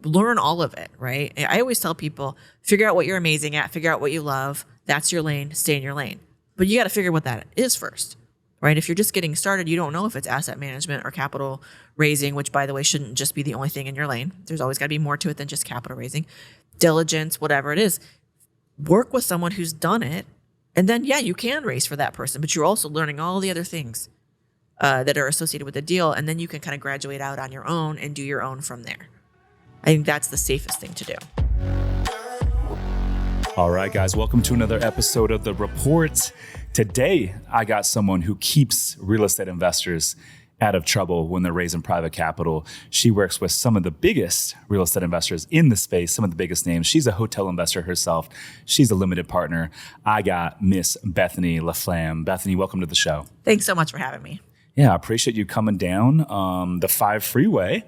learn all of it, right? I always tell people, figure out what you're amazing at, figure out what you love. That's your lane, stay in your lane. But you got to figure what that is first, right? If you're just getting started, you don't know if it's asset management or capital raising, which by the way, shouldn't just be the only thing in your lane. There's always got to be more to it than just capital raising, diligence, whatever it is. Work with someone who's done it. And then, yeah, you can raise for that person, but you're also learning all the other things that are associated with the deal. And then you can kind of graduate out on your own and do your own from there. I think that's the safest thing to do. All right, guys, welcome to another episode of The Report. Today, I got someone who keeps real estate investors out of trouble when they're raising private capital. She works with some of the biggest real estate investors in the space, some of the biggest names. She's a hotel investor herself. She's a limited partner. I got Miss Bethany LaFlam. Bethany, welcome to the show. Thanks so much for having me. Yeah, I appreciate you coming down the 5 freeway.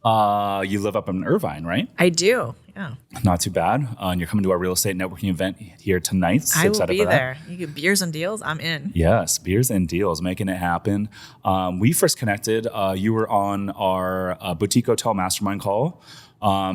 You live up in Irvine, right? I do, yeah. Not too bad. And you're coming to our real estate networking event here tonight. So I will be there. You get beers and deals, I'm in. Yes, beers and deals, making it happen. We first connected. You were on our boutique hotel mastermind call,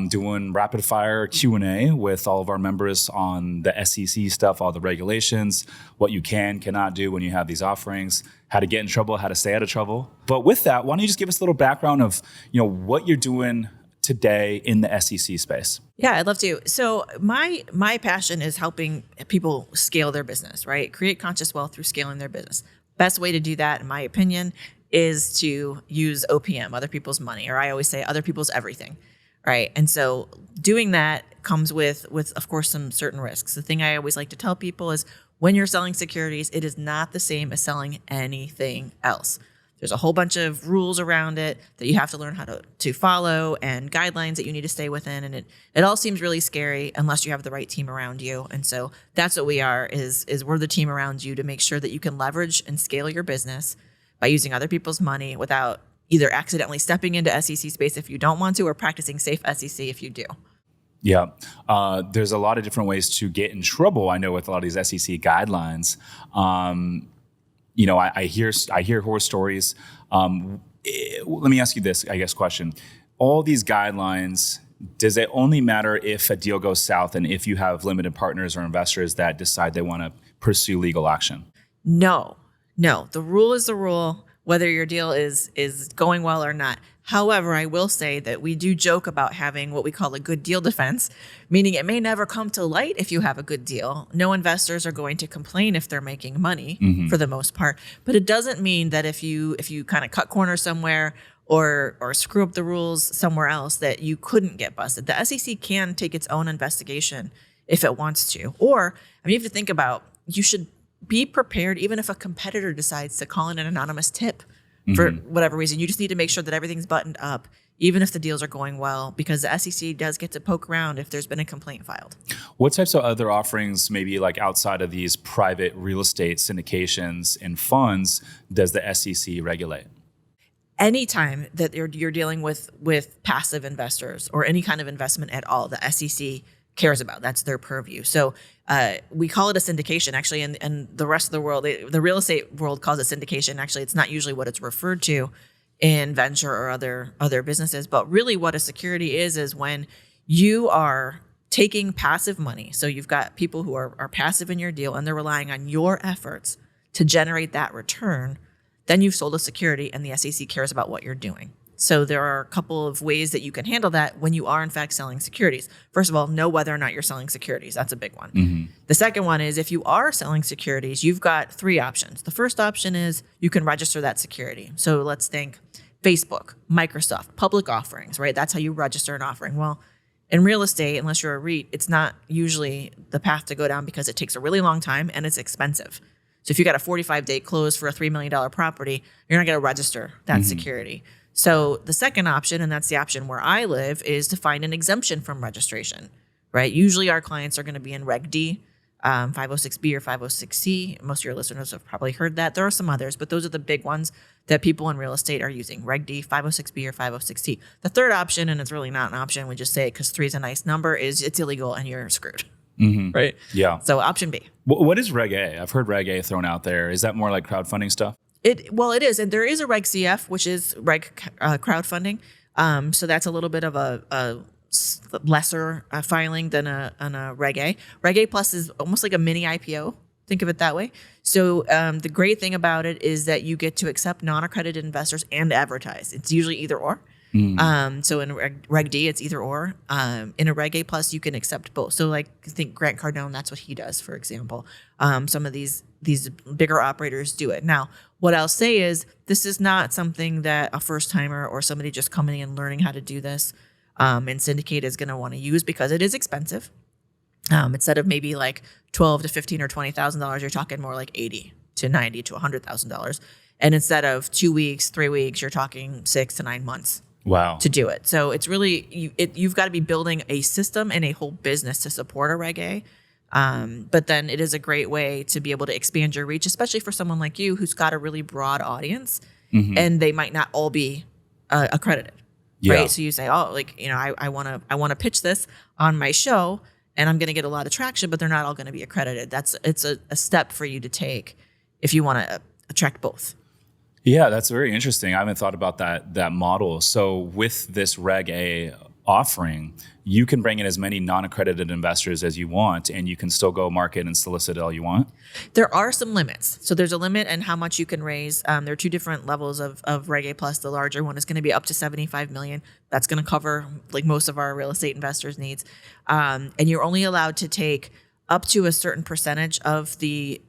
doing rapid fire Q&A with all of our members on the SEC stuff, all the regulations, what you cannot do when you have these offerings, how to get in trouble, how to stay out of trouble. But with that, why don't you just give us a little background of, what you're doing today in the SEC space? Yeah, I'd love to. So my passion is helping people scale their business, right? Create conscious wealth through scaling their business. Best way to do that, in my opinion, is to use OPM, other people's money, or I always say other people's everything, right? And so doing that comes with of course, some certain risks. The thing I always like to tell people is when you're selling securities, it is not the same as selling anything else. There's a whole bunch of rules around it that you have to learn how to follow and guidelines that you need to stay within. And it all seems really scary unless you have the right team around you. And so that's what we are, is we're the team around you to make sure that you can leverage and scale your business by using other people's money without either accidentally stepping into SEC space if you don't want to, or practicing safe SEC if you do. Yeah. There's a lot of different ways to get in trouble, I know, with a lot of these SEC guidelines. I hear horror stories. Let me ask you this, question. All these guidelines, does it only matter if a deal goes south and if you have limited partners or investors that decide they want to pursue legal action? No. The rule is the rule, whether your deal is going well or not. However, I will say that we do joke about having what we call a good deal defense, meaning it may never come to light if you have a good deal. No investors are going to complain if they're making money for the most part. But it doesn't mean that if you kind of cut corners somewhere or screw up the rules somewhere else that you couldn't get busted. The SEC can take its own investigation if it wants to. Or, you have to think about, you should be prepared even if a competitor decides to call in an anonymous tip. For whatever reason, you just need to make sure that everything's buttoned up, even if the deals are going well, because the SEC does get to poke around if there's been a complaint filed. What types of other offerings, maybe like outside of these private real estate syndications and funds, does the SEC regulate? Anytime that you're dealing with passive investors or any kind of investment at all, the SEC cares about. That's their purview. So we call it a syndication, actually, and the rest of the world, the real estate world calls it syndication. Actually, it's not usually what it's referred to in venture or other businesses. But really what a security is when you are taking passive money. So you've got people who are passive in your deal and they're relying on your efforts to generate that return. Then you've sold a security and the SEC cares about what you're doing. So there are a couple of ways that you can handle that when you are in fact selling securities. First of all, know whether or not you're selling securities. That's a big one. The second one is if you are selling securities, you've got 3 options. The first option is you can register that security. So let's think Facebook, Microsoft, public offerings, right? That's how you register an offering. Well, in real estate, unless you're a REIT, it's not usually the path to go down because it takes a really long time and it's expensive. So if you got a 45-day close for a $3 million property, you're not going to register that security. So the second option, and that's the option where I live, is to find an exemption from registration, right? Usually our clients are going to be in Reg D, 506B or 506C. Most of your listeners have probably heard that. There are some others, but those are the big ones that people in real estate are using, Reg D, 506B or 506C. The third option, and it's really not an option, we just say it because 3 is a nice number, is it's illegal and you're screwed. Right? Yeah. So option B. What is Reg A? I've heard Reg A thrown out there. Is that more like crowdfunding stuff? It is. And there is a Reg CF, which is Reg crowdfunding. So that's a little bit of a lesser filing than a Reg A. Reg A Plus is almost like a mini IPO. Think of it that way. So the great thing about it is that you get to accept non-accredited investors and advertise. It's usually either or. So in Reg D, it's either or. In a Reg A Plus, you can accept both. So like think Grant Cardone, that's what he does, for example. Some of these bigger operators do it. Now, what I'll say is this is not something that a first timer or somebody just coming and learning how to do this and syndicate is going to want to use, because it is expensive. Instead of maybe like $12 to $15 or $20,000, you're talking more like $80 to $90 to $100,000. And instead of 2 weeks, 3 weeks, you're talking 6 to 9 months. Wow. To do it. So it's really, you've got to be building a system and a whole business to support a Reg A. But then it is a great way to be able to expand your reach, especially for someone like you who's got a really broad audience and they might not all be accredited. Yeah. Right. So you say, oh, like, I want to pitch this on my show and I'm going to get a lot of traction, but they're not all going to be accredited. It's a step for you to take if you want to attract both. Yeah, that's very interesting. I haven't thought about that model. So with this Reg A offering, you can bring in as many non-accredited investors as you want, and you can still go market and solicit all you want? There are some limits. So there's a limit in how much you can raise. There are two different levels of Reg A Plus. The larger one is going to be up to $75 million. That's going to cover like most of our real estate investors' needs. And you're only allowed to take up to a certain percentage of the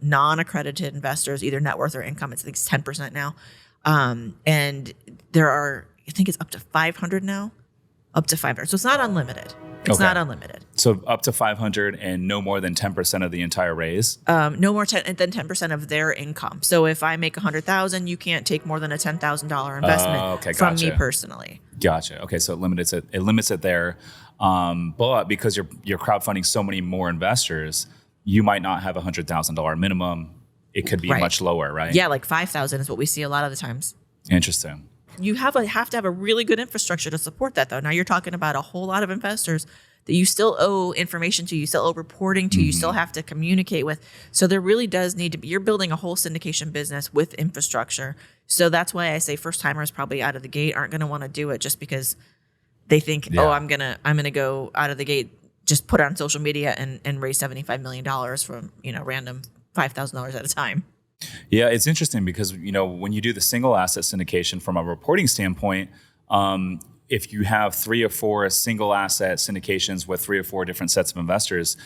non-accredited investors, either net worth or income. It's, I think it's 10% now. And there are, I think it's up to 500 now, up to 500. So it's not unlimited. It's not unlimited. So up to 500 and no more than 10% of the entire raise? No more than 10% of their income. So if I make $100,000, you can't take more than a $10,000 investment from me personally. Gotcha. Okay, so it limits it there. But because you're crowdfunding so many more investors, you might not have $100,000 minimum. It could be much lower, right? Yeah, like 5,000 is what we see a lot of the times. Interesting. You have to have a really good infrastructure to support that, though. Now you're talking about a whole lot of investors that you still owe information to, you still owe reporting to, you still have to communicate with. So there really does need to be, you're building a whole syndication business with infrastructure. So that's why I say first timers probably out of the gate aren't going to want to do it just because they think, I'm gonna go out of the gate, just put it on social media and raise $75 million from random $5,000 at a time. Yeah, it's interesting because when you do the single asset syndication from a reporting standpoint, if you have 3 or 4 single asset syndications with 3 or 4 different sets of investors,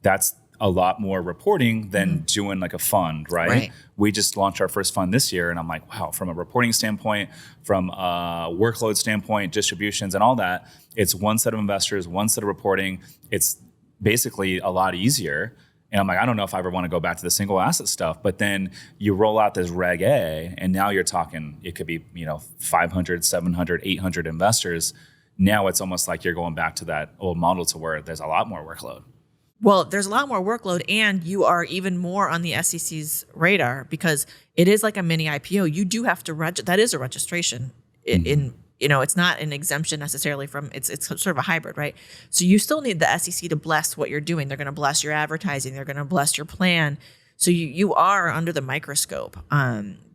that's a lot more reporting than doing like a fund, right? We just launched our first fund this year, and I'm like, wow, from a reporting standpoint, from a workload standpoint, distributions and all that, it's one set of investors, one set of reporting. It's basically a lot easier. And I'm like, I don't know if I ever want to go back to the single asset stuff. But then you roll out this Reg A, and now you're talking, it could be 500, 700, 800 investors. Now it's almost like you're going back to that old model to where there's a lot more workload. Well, there's a lot more workload, and you are even more on the SEC's radar because it is like a mini IPO. You do have to that is a registration. It's not an exemption necessarily from it's sort of a hybrid, right? So you still need the SEC to bless what you're doing. They're going to bless your advertising. They're going to bless your plan. So you are under the microscope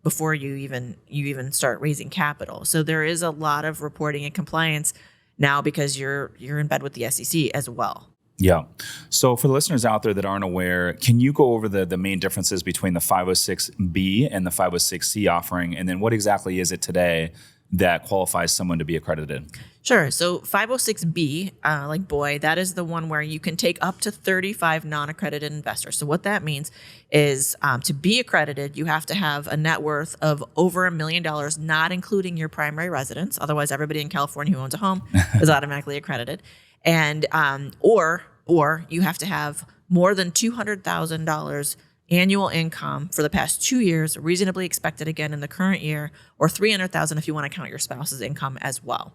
before you even start raising capital. So there is a lot of reporting and compliance now because you're in bed with the SEC as well. Yeah. So for the listeners out there that aren't aware, can you go over the main differences between the 506B and the 506C offering? And then what exactly is it today that qualifies someone to be accredited? Sure. So 506B, like boy, that is the one where you can take up to 35 non-accredited investors. So what that means is to be accredited, you have to have a net worth of over $1 million, not including your primary residence. Otherwise, everybody in California who owns a home is automatically accredited. And or you have to have more than $200,000 annual income for the past 2 years, reasonably expected again in the current year, or $300,000 if you want to count your spouse's income as well.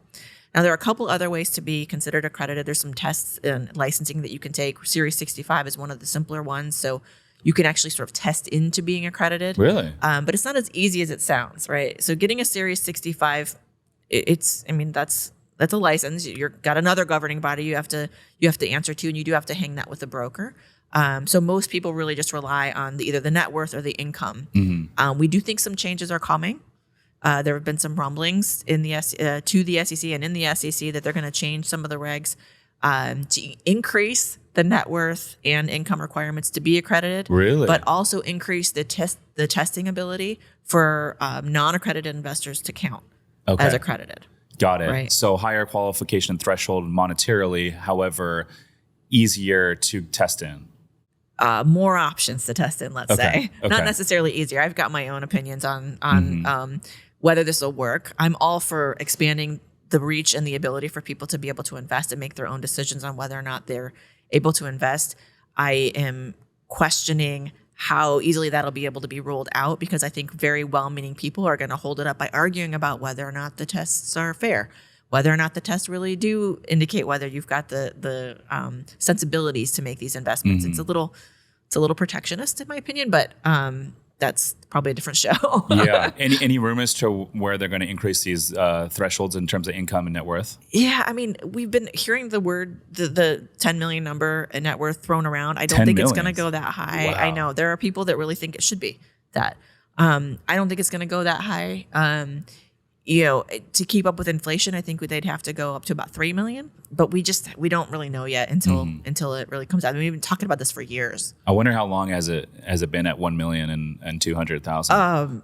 Now, there are a couple other ways to be considered accredited. There's some tests and licensing that you can take. Series 65 is one of the simpler ones, so you can actually sort of test into being accredited. Really? But it's not as easy as it sounds, right? So getting a Series 65, that's a license. You've got another governing body you have to answer to, and you do have to hang that with a broker. So most people really just rely on either the net worth or the income. We do think some changes are coming. There have been some rumblings in the to the SEC and in the SEC that they're going to change some of the regs to increase the net worth and income requirements to be accredited. Really? But also increase the testing ability for non-accredited investors to count as accredited. Got it. Right. So higher qualification threshold monetarily, however, easier to test in. More options to test in, let's say. Not necessarily easier. I've got my own opinions on whether this will work. I'm all for expanding the reach and the ability for people to be able to invest and make their own decisions on whether or not they're able to invest. I am questioning how easily that'll be able to be rolled out, because I think very well-meaning people are going to hold it up by arguing about whether or not the tests are fair, whether or not the tests really do indicate whether you've got the sensibilities to make these investments. It's a little protectionist in my opinion, but that's probably a different show. Yeah. Any rumors to where they're going to increase these thresholds in terms of income and net worth? Yeah, I mean, we've been hearing the 10 million number in net worth thrown around. I don't think it's going to go that high. Wow. I know there are people that really think it should be that. I don't think it's going to go that high. To keep up with inflation, I think they'd have to go up to about 3 million, but we don't really know yet until it really comes out. I mean, we've been talking about this for years. I wonder how long has it been at 1 million and 200,000?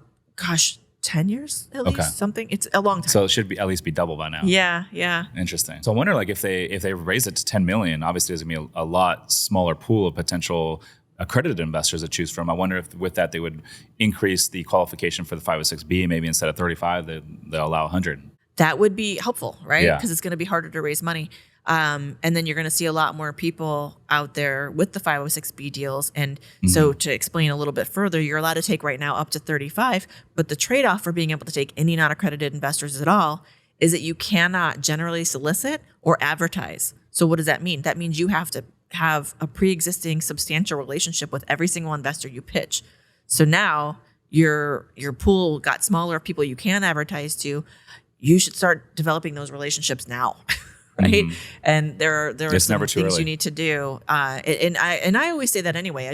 10 years at least, something. It's a long time. So it should at least be double by now. Yeah. Interesting. So I wonder, like, if they raise it to 10 million, obviously there's gonna be a lot smaller pool of potential accredited investors to choose from. I wonder if with that they would increase the qualification for the 506B. Maybe instead of 35, they'll allow 100. That would be helpful, right? Yeah. Because it's going to be harder to raise money. And then you're going to see a lot more people out there with the 506B deals. And so to explain a little bit further, you're allowed to take right now up to 35, but the trade-off for being able to take any non-accredited investors at all is that you cannot generally solicit or advertise. So what does that mean? That means you have to have a pre-existing substantial relationship with every single investor you pitch. So now your pool got smaller of people you can advertise to. You should start developing those relationships now, right? And there are some things you need to do. And I always say that anyway.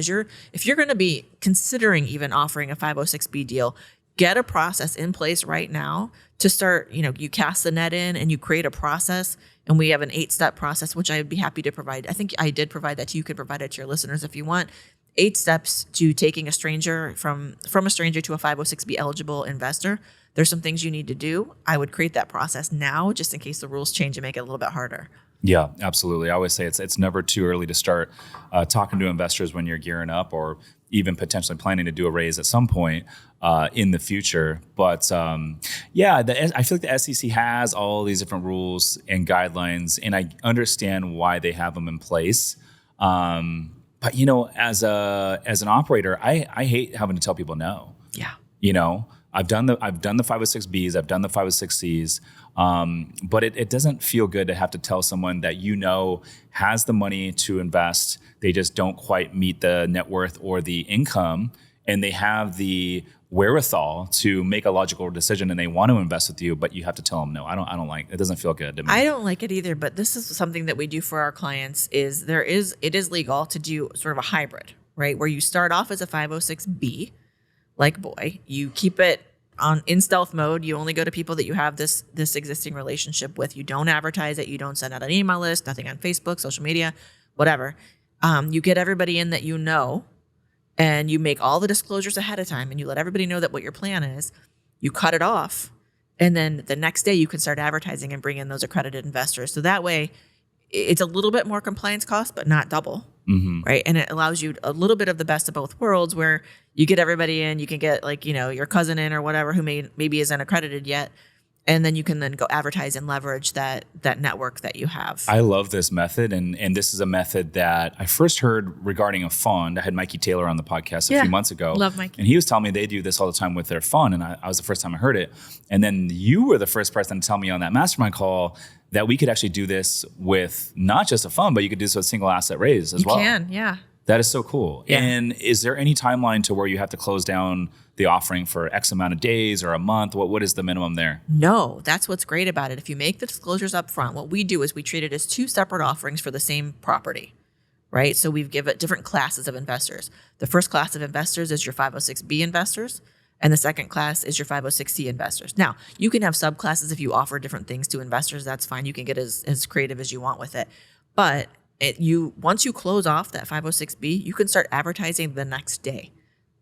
If you're going to be considering even offering a 506B deal, get a process in place right now to start. You cast the net in and you create a process. And we have an 8-step process, which I'd be happy to provide. I think I did provide that to you. You could provide it to your listeners if you want. 8 steps to taking a stranger from a stranger to a 506B eligible investor. There's some things you need to do. I would create that process now, just in case the rules change and make it a little bit harder. Yeah, absolutely. I always say it's never too early to start talking to investors when you're gearing up, or even potentially planning to do a raise at some point in the future. But I feel like the SEC has all these different rules and guidelines, and I understand why they have them in place. But as an operator, I hate having to tell people no. Yeah. I've done the 506Bs, I've done the 506Cs, but it doesn't feel good to have to tell someone that has the money to invest. They just don't quite meet the net worth or the income, and they have the wherewithal to make a logical decision and they want to invest with you, but you have to tell them no. I don't like it. Doesn't feel good to me. I don't like it either, but this is something that we do for our clients. It is legal to do sort of a hybrid, right? Where you start off as a 506B, like boy, you keep it in stealth mode. You only go to people that you have this existing relationship with. You don't advertise it. You don't send out an email list, nothing on Facebook, social media, whatever. You get everybody in that and you make all the disclosures ahead of time, and you let everybody know that what your plan is. You cut it off, and then the next day you can start advertising and bring in those accredited investors. So that way, it's a little bit more compliance cost, but not double, right? And it allows you a little bit of the best of both worlds, where you get everybody in. You can get your cousin in or whatever who maybe isn't accredited yet. And then you can then go advertise and leverage that network that you have. I love this method. And this is a method that I first heard regarding a fund. I had Mikey Taylor on the podcast a few months ago. Love Mikey. And he was telling me they do this all the time with their fund. And I was the first time I heard it. And then you were the first person to tell me on that mastermind call that we could actually do this with not just a fund, but you could do this with a single asset raise as well. You can, yeah. That is so cool. Yeah. And is there any timeline to where you have to close down the offering for X amount of days or a month? What is the minimum there? No, that's what's great about it. If you make the disclosures up front, what we do is we treat it as 2 separate offerings for the same property, right? So we've given different classes of investors. The first class of investors is your 506B investors. And the second class is your 506c investors. Now, you can have subclasses if you offer different things to investors. That's fine. You can get as creative as you want with it. But once you close off that 506b, you can start advertising the next day.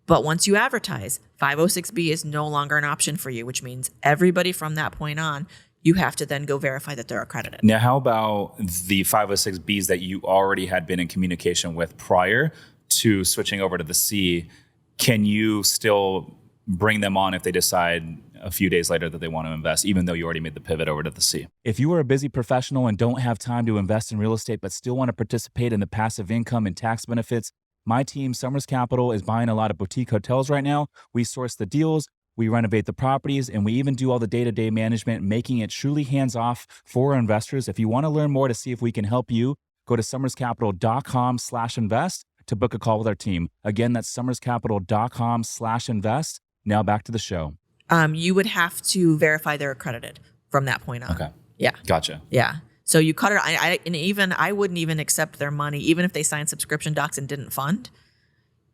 But once you advertise, 506b is no longer an option for you, which means everybody from that point on, you have to then go verify that they're accredited. Now, how about the 506Bs that you already had been in communication with prior to switching over to the C? Can you still bring them on if they decide a few days later that they want to invest, even though you already made the pivot over to the C? If you are a busy professional and don't have time to invest in real estate, but still want to participate in the passive income and tax benefits, my team, Summers Capital, is buying a lot of boutique hotels right now. We source the deals, we renovate the properties, and we even do all the day-to-day management, making it truly hands-off for our investors. If you want to learn more to see if we can help you, go to summerscapital.com/invest to book a call with our team. Again, that's summerscapital.com/invest. Now back to the show. You would have to verify they're accredited from that point on. Okay. Yeah. Gotcha. Yeah. So you cut it. I wouldn't even accept their money, even if they signed subscription docs and didn't fund.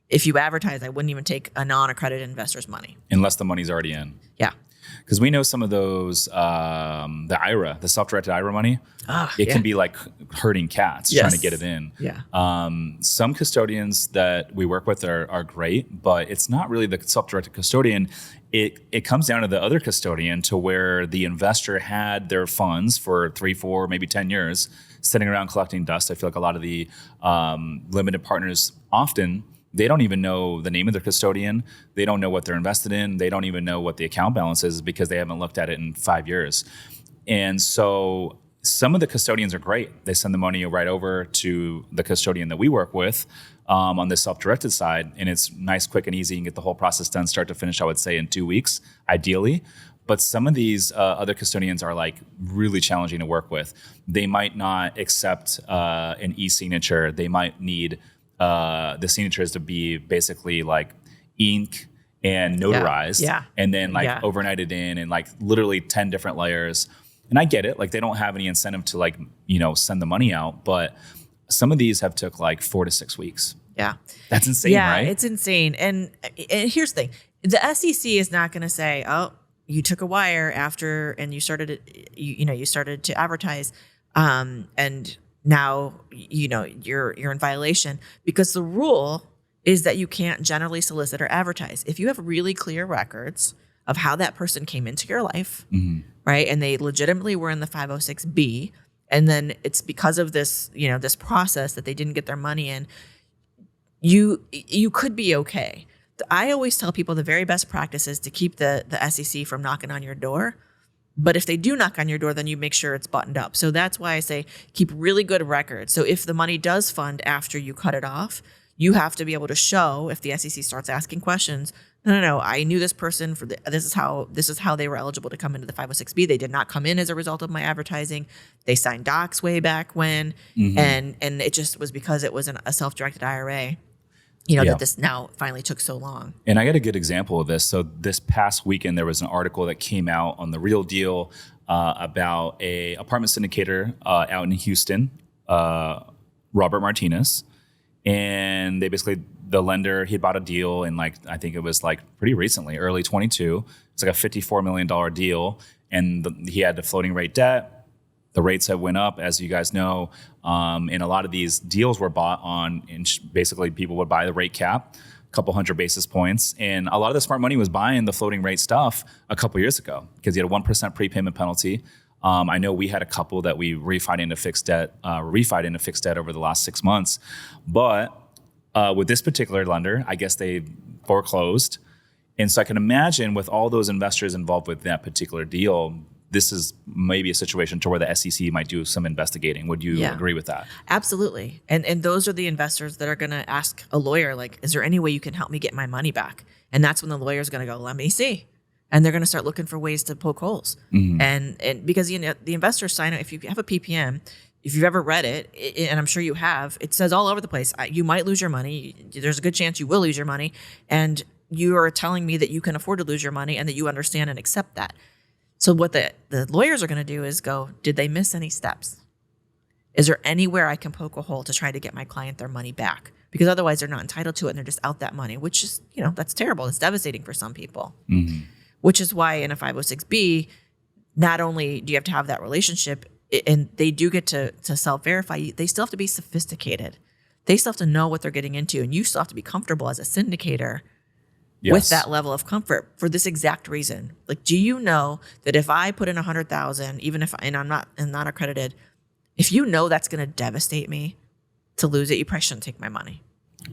If you advertise, I wouldn't even take a non-accredited investor's money. Unless the money's already in. Yeah. Because we know some of those, the IRA, the self-directed IRA money, it can be like herding cats trying to get it in. Yeah. Some custodians that we work with are great, but it's not really the self-directed custodian. It comes down to the other custodian, to where the investor had their funds for 3, 4, maybe 10 years sitting around collecting dust. I feel like a lot of the limited partners often, they don't even know the name of their custodian. They don't know what they're invested in. They don't even know what the account balance is because they haven't looked at it in 5 years. And so some of the custodians are great. They send the money right over to the custodian that we work with on the self-directed side. And it's nice, quick, and easy. You can get the whole process done start to finish, I would say, in 2 weeks, ideally. But some of these other custodians are like really challenging to work with. They might not accept an e-signature. They might need the signatures to be basically like ink and notarized, and then overnighted in, and like literally 10 different layers. And I get it, like they don't have any incentive to like, send the money out, but some of these have took like 4 to 6 weeks. Yeah. That's insane, right? Yeah, it's insane. And here's the thing. The SEC is not going to say, oh, you took a wire after, and you started to advertise, and now, you're in violation, because the rule is that you can't generally solicit or advertise. If you have really clear records of how that person came into your life, right, and they legitimately were in the 506B, and then it's because of this, this process that they didn't get their money in, you could be okay. I always tell people the very best practice is to keep the SEC from knocking on your door. But if they do knock on your door, then you make sure it's buttoned up. So that's why I say keep really good records. So if the money does fund after you cut it off, you have to be able to show, if the SEC starts asking questions, no, I knew this person for this is how they were eligible to come into the 506B. They did not come in as a result of my advertising. They signed docs way back when, and it just was because it was a self-directed IRA. That this now finally took so long. And I got a good example of this. So this past weekend, there was an article that came out on The Real Deal about a apartment syndicator out in Houston, Robert Martinez. And they basically, the lender, he bought a deal in I think it was pretty recently, early 22. It's like a $54 million deal. And he had the floating rate debt. The rates have went up, as you guys know, and a lot of these deals were bought on, and basically people would buy the rate cap, a couple hundred basis points, and a lot of the smart money was buying the floating rate stuff a couple years ago because you had a 1% prepayment penalty. I know we had a couple that we refied into fixed debt over the last 6 months, but with this particular lender, I guess they foreclosed, and so I can imagine with all those investors involved with that particular deal, this is maybe a situation to where the SEC might do some investigating. Would you agree with that? Absolutely. And those are the investors that are going to ask a lawyer, is there any way you can help me get my money back? And that's when the lawyer's going to go, let me see. And they're going to start looking for ways to poke holes. And because, the investors sign up, if you have a PPM, if you've ever read it, and I'm sure you have, it says all over the place, you might lose your money. There's a good chance you will lose your money. And you are telling me that you can afford to lose your money and that you understand and accept that. So what the lawyers are going to do is go, did they miss any steps? Is there anywhere I can poke a hole to try to get my client their money back because otherwise they're not entitled to it and they're just out that money, which is, that's terrible. It's devastating for some people, which is why in a 506B, not only do you have to have that relationship and they do get to self-verify, they still have to be sophisticated. They still have to know what they're getting into, and you still have to be comfortable as a syndicator with that level of comfort for this exact reason. Like, do you know that if I put in 100,000, even if I'm not accredited, if you know that's going to devastate me to lose it, you probably shouldn't take my money.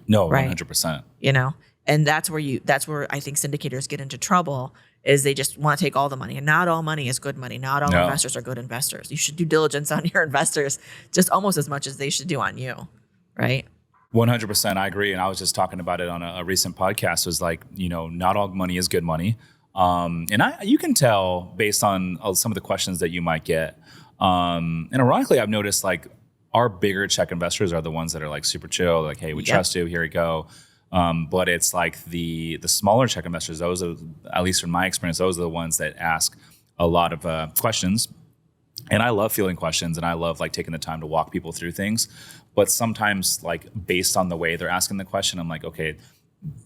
No, right? 100%. And that's where I think syndicators get into trouble, is they just want to take all the money. And not all money is good money. Not all investors are good investors. You should do diligence on your investors just almost as much as they should do on you, right? 100%. I agree. And I was just talking about it on a recent podcast. Was like, not all money is good money. And you can tell based on some of the questions that you might get. And ironically, I've noticed like our bigger check investors are the ones that are like super chill. Like, hey, we trust you. Here we go. But it's like the smaller check investors, those are, at least from my experience, those are the ones that ask a lot of questions. And I love fielding questions, and I love like taking the time to walk people through things. But sometimes, like based on the way they're asking the question, I'm like, okay,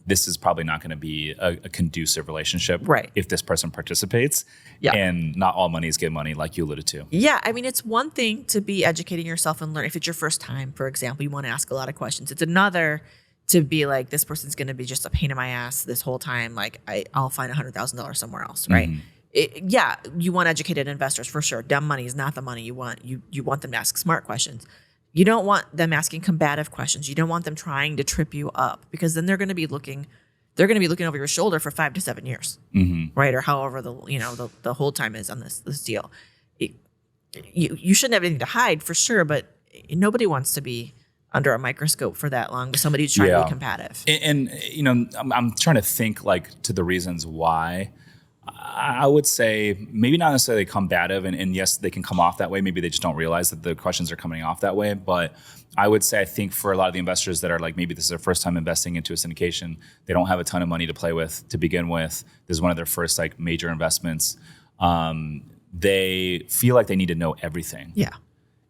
this is probably not going to be a conducive relationship if this person participates. Yeah. And not all money is good money, like you alluded to. Yeah. I mean, it's one thing to be educating yourself and learn. If it's your first time, for example, you want to ask a lot of questions. It's another to be like, this person's going to be just a pain in my ass this whole time. Like I'll find $100,000 somewhere else, right? You want educated investors for sure. Dumb money is not the money you want. You want them to ask smart questions. You don't want them asking combative questions. You don't want them trying to trip you up, because then they're going to be looking over your shoulder for 5 to 7 years, right? Or however the whole time is on this deal. You shouldn't have anything to hide for sure, but nobody wants to be under a microscope for that long with somebody who's trying to be combative. And I'm trying to think like to the reasons why. I would say maybe not necessarily combative, and yes, they can come off that way. Maybe they just don't realize that the questions are coming off that way. But I would say I think for a lot of the investors that are like, maybe this is their first time investing into a syndication, they don't have a ton of money to play with to begin with. This is one of their first like major investments. They feel like they need to know everything. Yeah.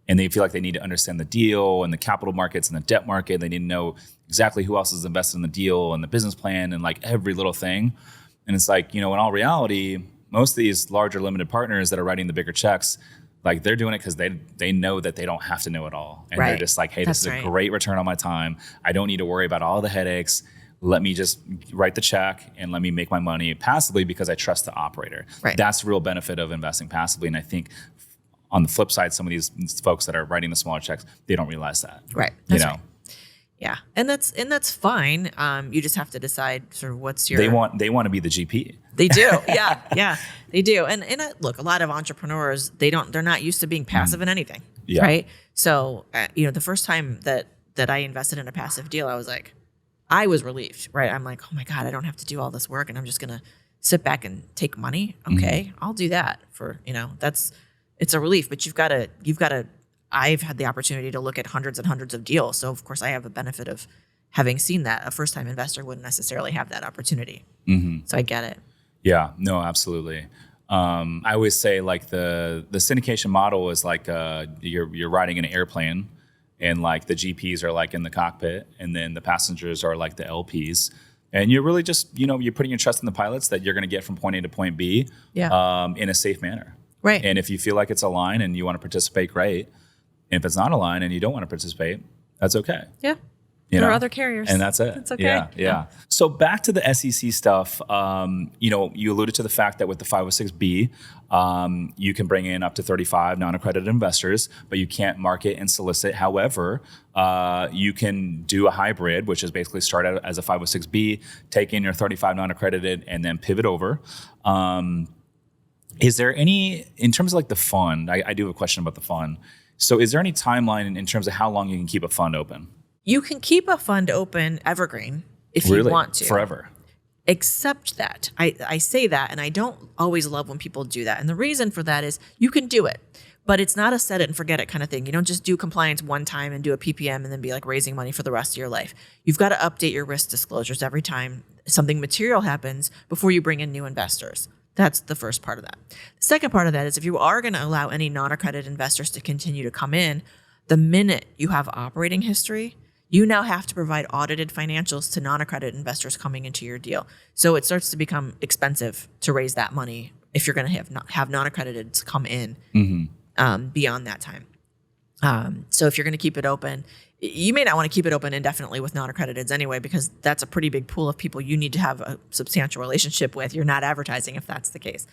And they feel like they need to understand the deal and the capital markets and the debt market. They need to know exactly who else is invested in the deal and the business plan and like every little thing. And it's like, in all reality, most of these larger limited partners that are writing the bigger checks, like they're doing it because they know that they don't have to know it all. And they're just like, hey, this is a great return on my time. I don't need to worry about all the headaches. Let me just write the check and let me make my money passively because I trust the operator. Right. That's the real benefit of investing passively. And I think on the flip side, some of these folks that are writing the smaller checks, they don't realize that. Right. That's right. Yeah, and that's fine. You just have to decide sort of what's your. They want to be the GP. They do. Yeah, they do. And look, a lot of entrepreneurs they're not used to being passive in anything. Yeah. Right. So the first time that I invested in a passive deal, I was relieved. Right. I'm like, oh my God, I don't have to do all this work, and I'm just gonna sit back and take money. Okay, I'll do that for it's a relief. But you've got to. I've had the opportunity to look at hundreds and hundreds of deals. So, of course, I have a benefit of having seen that. A first-time investor wouldn't necessarily have that opportunity. So I get it. Yeah, no, absolutely. I always say, like, the syndication model is like you're riding in an airplane, and, like, the GPs are, like, in the cockpit, and then the passengers are, like, the LPs. And you're really just, you're putting your trust in the pilots that you're going to get from point A to point B in a safe manner. Right. And if you feel like it's a line and you want to participate, great. And if it's not a line and you don't want to participate, that's okay. Yeah. There are other carriers. And that's it. It's okay. Yeah. So back to the SEC stuff, you alluded to the fact that with the 506B, you can bring in up to 35 non-accredited investors, but you can't market and solicit. However, you can do a hybrid, which is basically start out as a 506B, take in your 35 non-accredited, and then pivot over. Is there any, in terms of like the fund, I do have a question about the fund. So is there any timeline in terms of how long you can keep a fund open? You can keep a fund open evergreen if you want to. Forever. Except that, I say that, and I don't always love when people do that. And the reason for that is you can do it, but it's not a set it and forget it kind of thing. You don't just do compliance one time and do a PPM and then be like raising money for the rest of your life. You've got to update your risk disclosures every time something material happens before you bring in new investors. That's the first part of that. The second part of that is if you are going to allow any non-accredited investors to continue to come in, the minute you have operating history, you now have to provide audited financials to non-accredited investors coming into your deal. So it starts to become expensive to raise that money if you're going to have non-accredited come in beyond that time. So if you're going to keep it open, you may not want to keep it open indefinitely with non-accrediteds anyway, because that's a pretty big pool of people you need to have a substantial relationship with. You're not advertising if that's the case.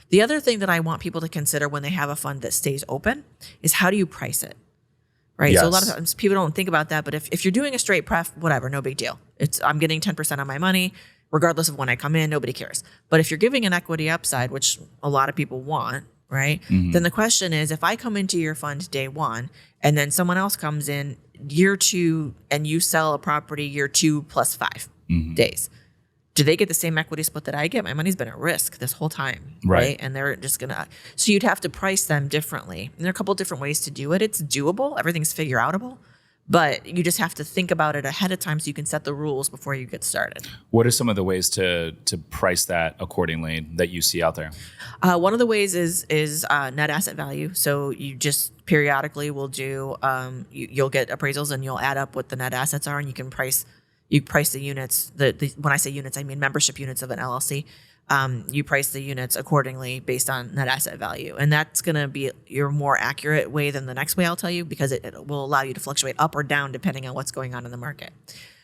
The other thing that I want people to consider when they have a fund that stays open is how do you price it? Right. Yes. So a lot of times people don't think about that, but if you're doing a straight pref, whatever, no big deal. I'm getting 10% on my money, regardless of when I come in, nobody cares. But if you're giving an equity upside, which a lot of people want, right? Then the question is, if I come into your fund day one and then someone else comes in year two and you sell a property year 2 plus 5 days, do they get the same equity split that I get? My money's been at risk this whole time, right? And they're just gonna, so you'd have to price them differently. And there are a couple different ways to do it. It's doable. Everything's figure outable, but you just have to think about it ahead of time so you can set the rules before you get started. What are some of the ways to price that accordingly that you see out there? One of the ways is net asset value. So you just periodically will do, you'll get appraisals and you'll add up what the net assets are, and you can price the units. When I say units, I mean membership units of an LLC. You price the units accordingly based on net asset value. And that's going to be your more accurate way than the next way I'll tell you, because it will allow you to fluctuate up or down depending on what's going on in the market.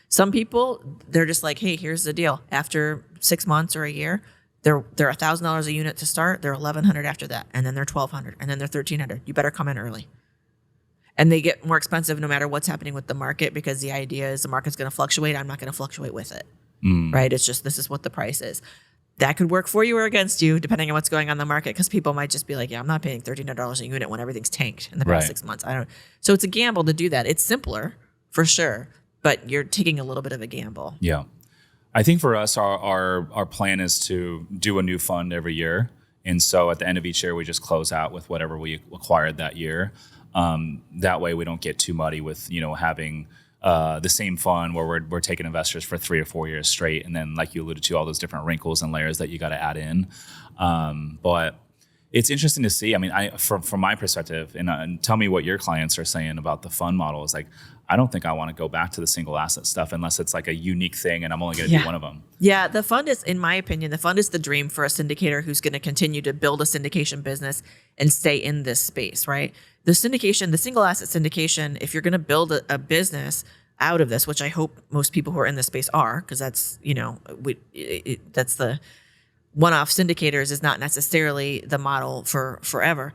Some people, they're just like, hey, here's the deal. After 6 months or a year, they're $1,000 a unit to start. They're $1,100 after that. And then they're $1,200. And then they're $1,300. You better come in early. And they get more expensive no matter what's happening with the market, because the idea is the market's going to fluctuate. I'm not going to fluctuate with it, right? It's just, this is what the price is. That could work for you or against you, depending on what's going on in the market, because people might just be like, yeah, I'm not paying $1,300 a unit when everything's tanked in the past 6 months. So it's a gamble to do that. It's simpler for sure, but you're taking a little bit of a gamble. Yeah. I think for us, our plan is to do a new fund every year. And so at the end of each year, we just close out with whatever we acquired that year. That way we don't get too muddy with, having the same fund where we're taking investors for 3 or 4 years straight. And then, like you alluded to, all those different wrinkles and layers that you got to add in. But it's interesting to see. I mean, from my perspective, and tell me what your clients are saying about the fund model, is like, I don't think I want to go back to the single asset stuff unless it's like a unique thing and I'm only going to do one of them. Yeah, the fund is, in my opinion, the dream for a syndicator who's going to continue to build a syndication business and stay in this space, right? The syndication, the single asset syndication, if you're going to build a business out of this, which I hope most people who are in this space are, because that's, that's the one-off syndicators is not necessarily the model for forever.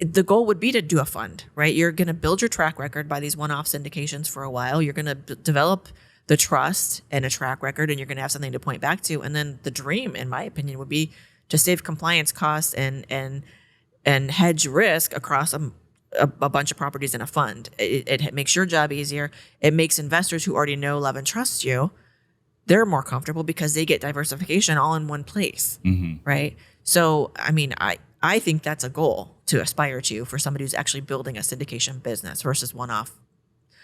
The goal would be to do a fund, right? You're going to build your track record by these one-off syndications for a while. You're going to develop the trust and a track record, and you're going to have something to point back to. And then the dream, in my opinion, would be to save compliance costs and hedge risk across a bunch of properties in a fund. It makes your job easier. It makes investors who already know, love, and trust you, they're more comfortable because they get diversification all in one place, right? So, I mean, I think that's a goal to aspire to for somebody who's actually building a syndication business versus one-off.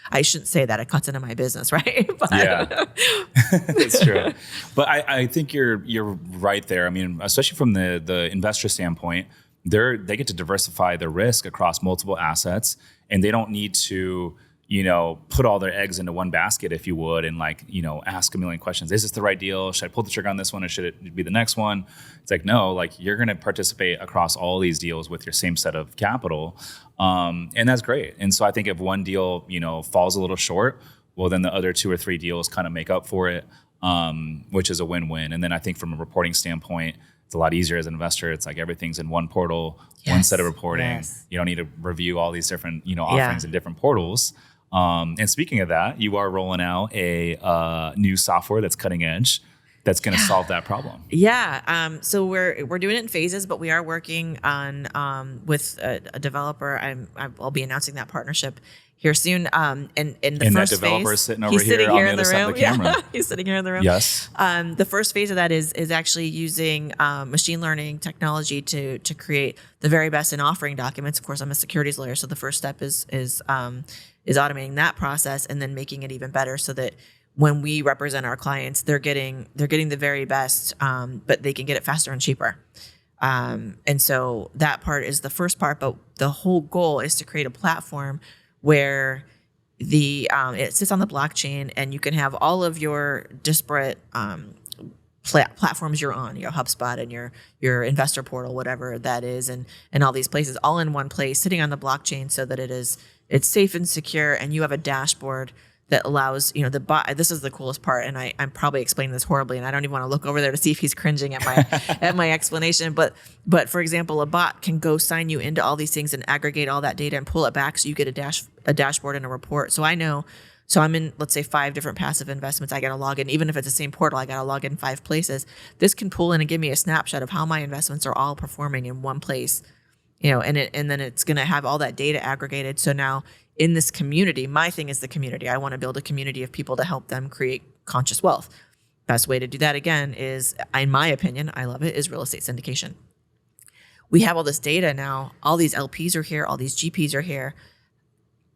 I shouldn't say that. It cuts into my business, right? But yeah, that's true. But I think you're right there. I mean, especially from the investor standpoint, they get to diversify their risk across multiple assets, and they don't need to put all their eggs into one basket, if you would, and ask a million questions. Is this the right deal? Should I pull the trigger on this one, or should it be the next one? It's like, no, you're going to participate across all these deals with your same set of capital. And that's great. And so I think if one deal, falls a little short, well, then the other 2 or 3 deals kind of make up for it, which is a win-win. And then I think from a reporting standpoint, it's a lot easier as an investor. It's like everything's in one portal, one set of reporting. Yes. You don't need to review all these different, offerings in different portals. And speaking of that, you are rolling out a new software that's cutting edge, that's going to solve that problem. Yeah. So we're doing it in phases, but we are working on with a developer. I'll be announcing that partnership here soon. And the first that developer phase, is sitting over here on the other side of the camera. Yeah, he's sitting here in the room. Yes. The first phase of that is actually using machine learning technology to create the very best in offering documents. Of course, I'm a securities lawyer, so the first step is automating that process and then making it even better so that when we represent our clients, they're getting the very best, but they can get it faster and cheaper. And so that part is the first part, but the whole goal is to create a platform where it sits on the blockchain, and you can have all of your disparate platforms you're on, your HubSpot and your investor portal, whatever that is, and all these places all in one place, sitting on the blockchain, so that it's safe and secure, and you have a dashboard that allows, the bot. This is the coolest part, and I'm probably explaining this horribly, and I don't even want to look over there to see if he's cringing at my at my explanation. But for example, a bot can go sign you into all these things and aggregate all that data and pull it back, so you get a dashboard and a report. So I know. So I'm in, let's say, 5 different passive investments. I got to log in, even if it's the same portal, I got to log in 5 places. This can pull in and give me a snapshot of how my investments are all performing in one place, and then it's going to have all that data aggregated. So now in this community, my thing is the community. I want to build a community of people to help them create conscious wealth. Best way to do that, again, is, in my opinion, I love it, is real estate syndication. We have all this data now. All these LPs are here. All these GPs are here.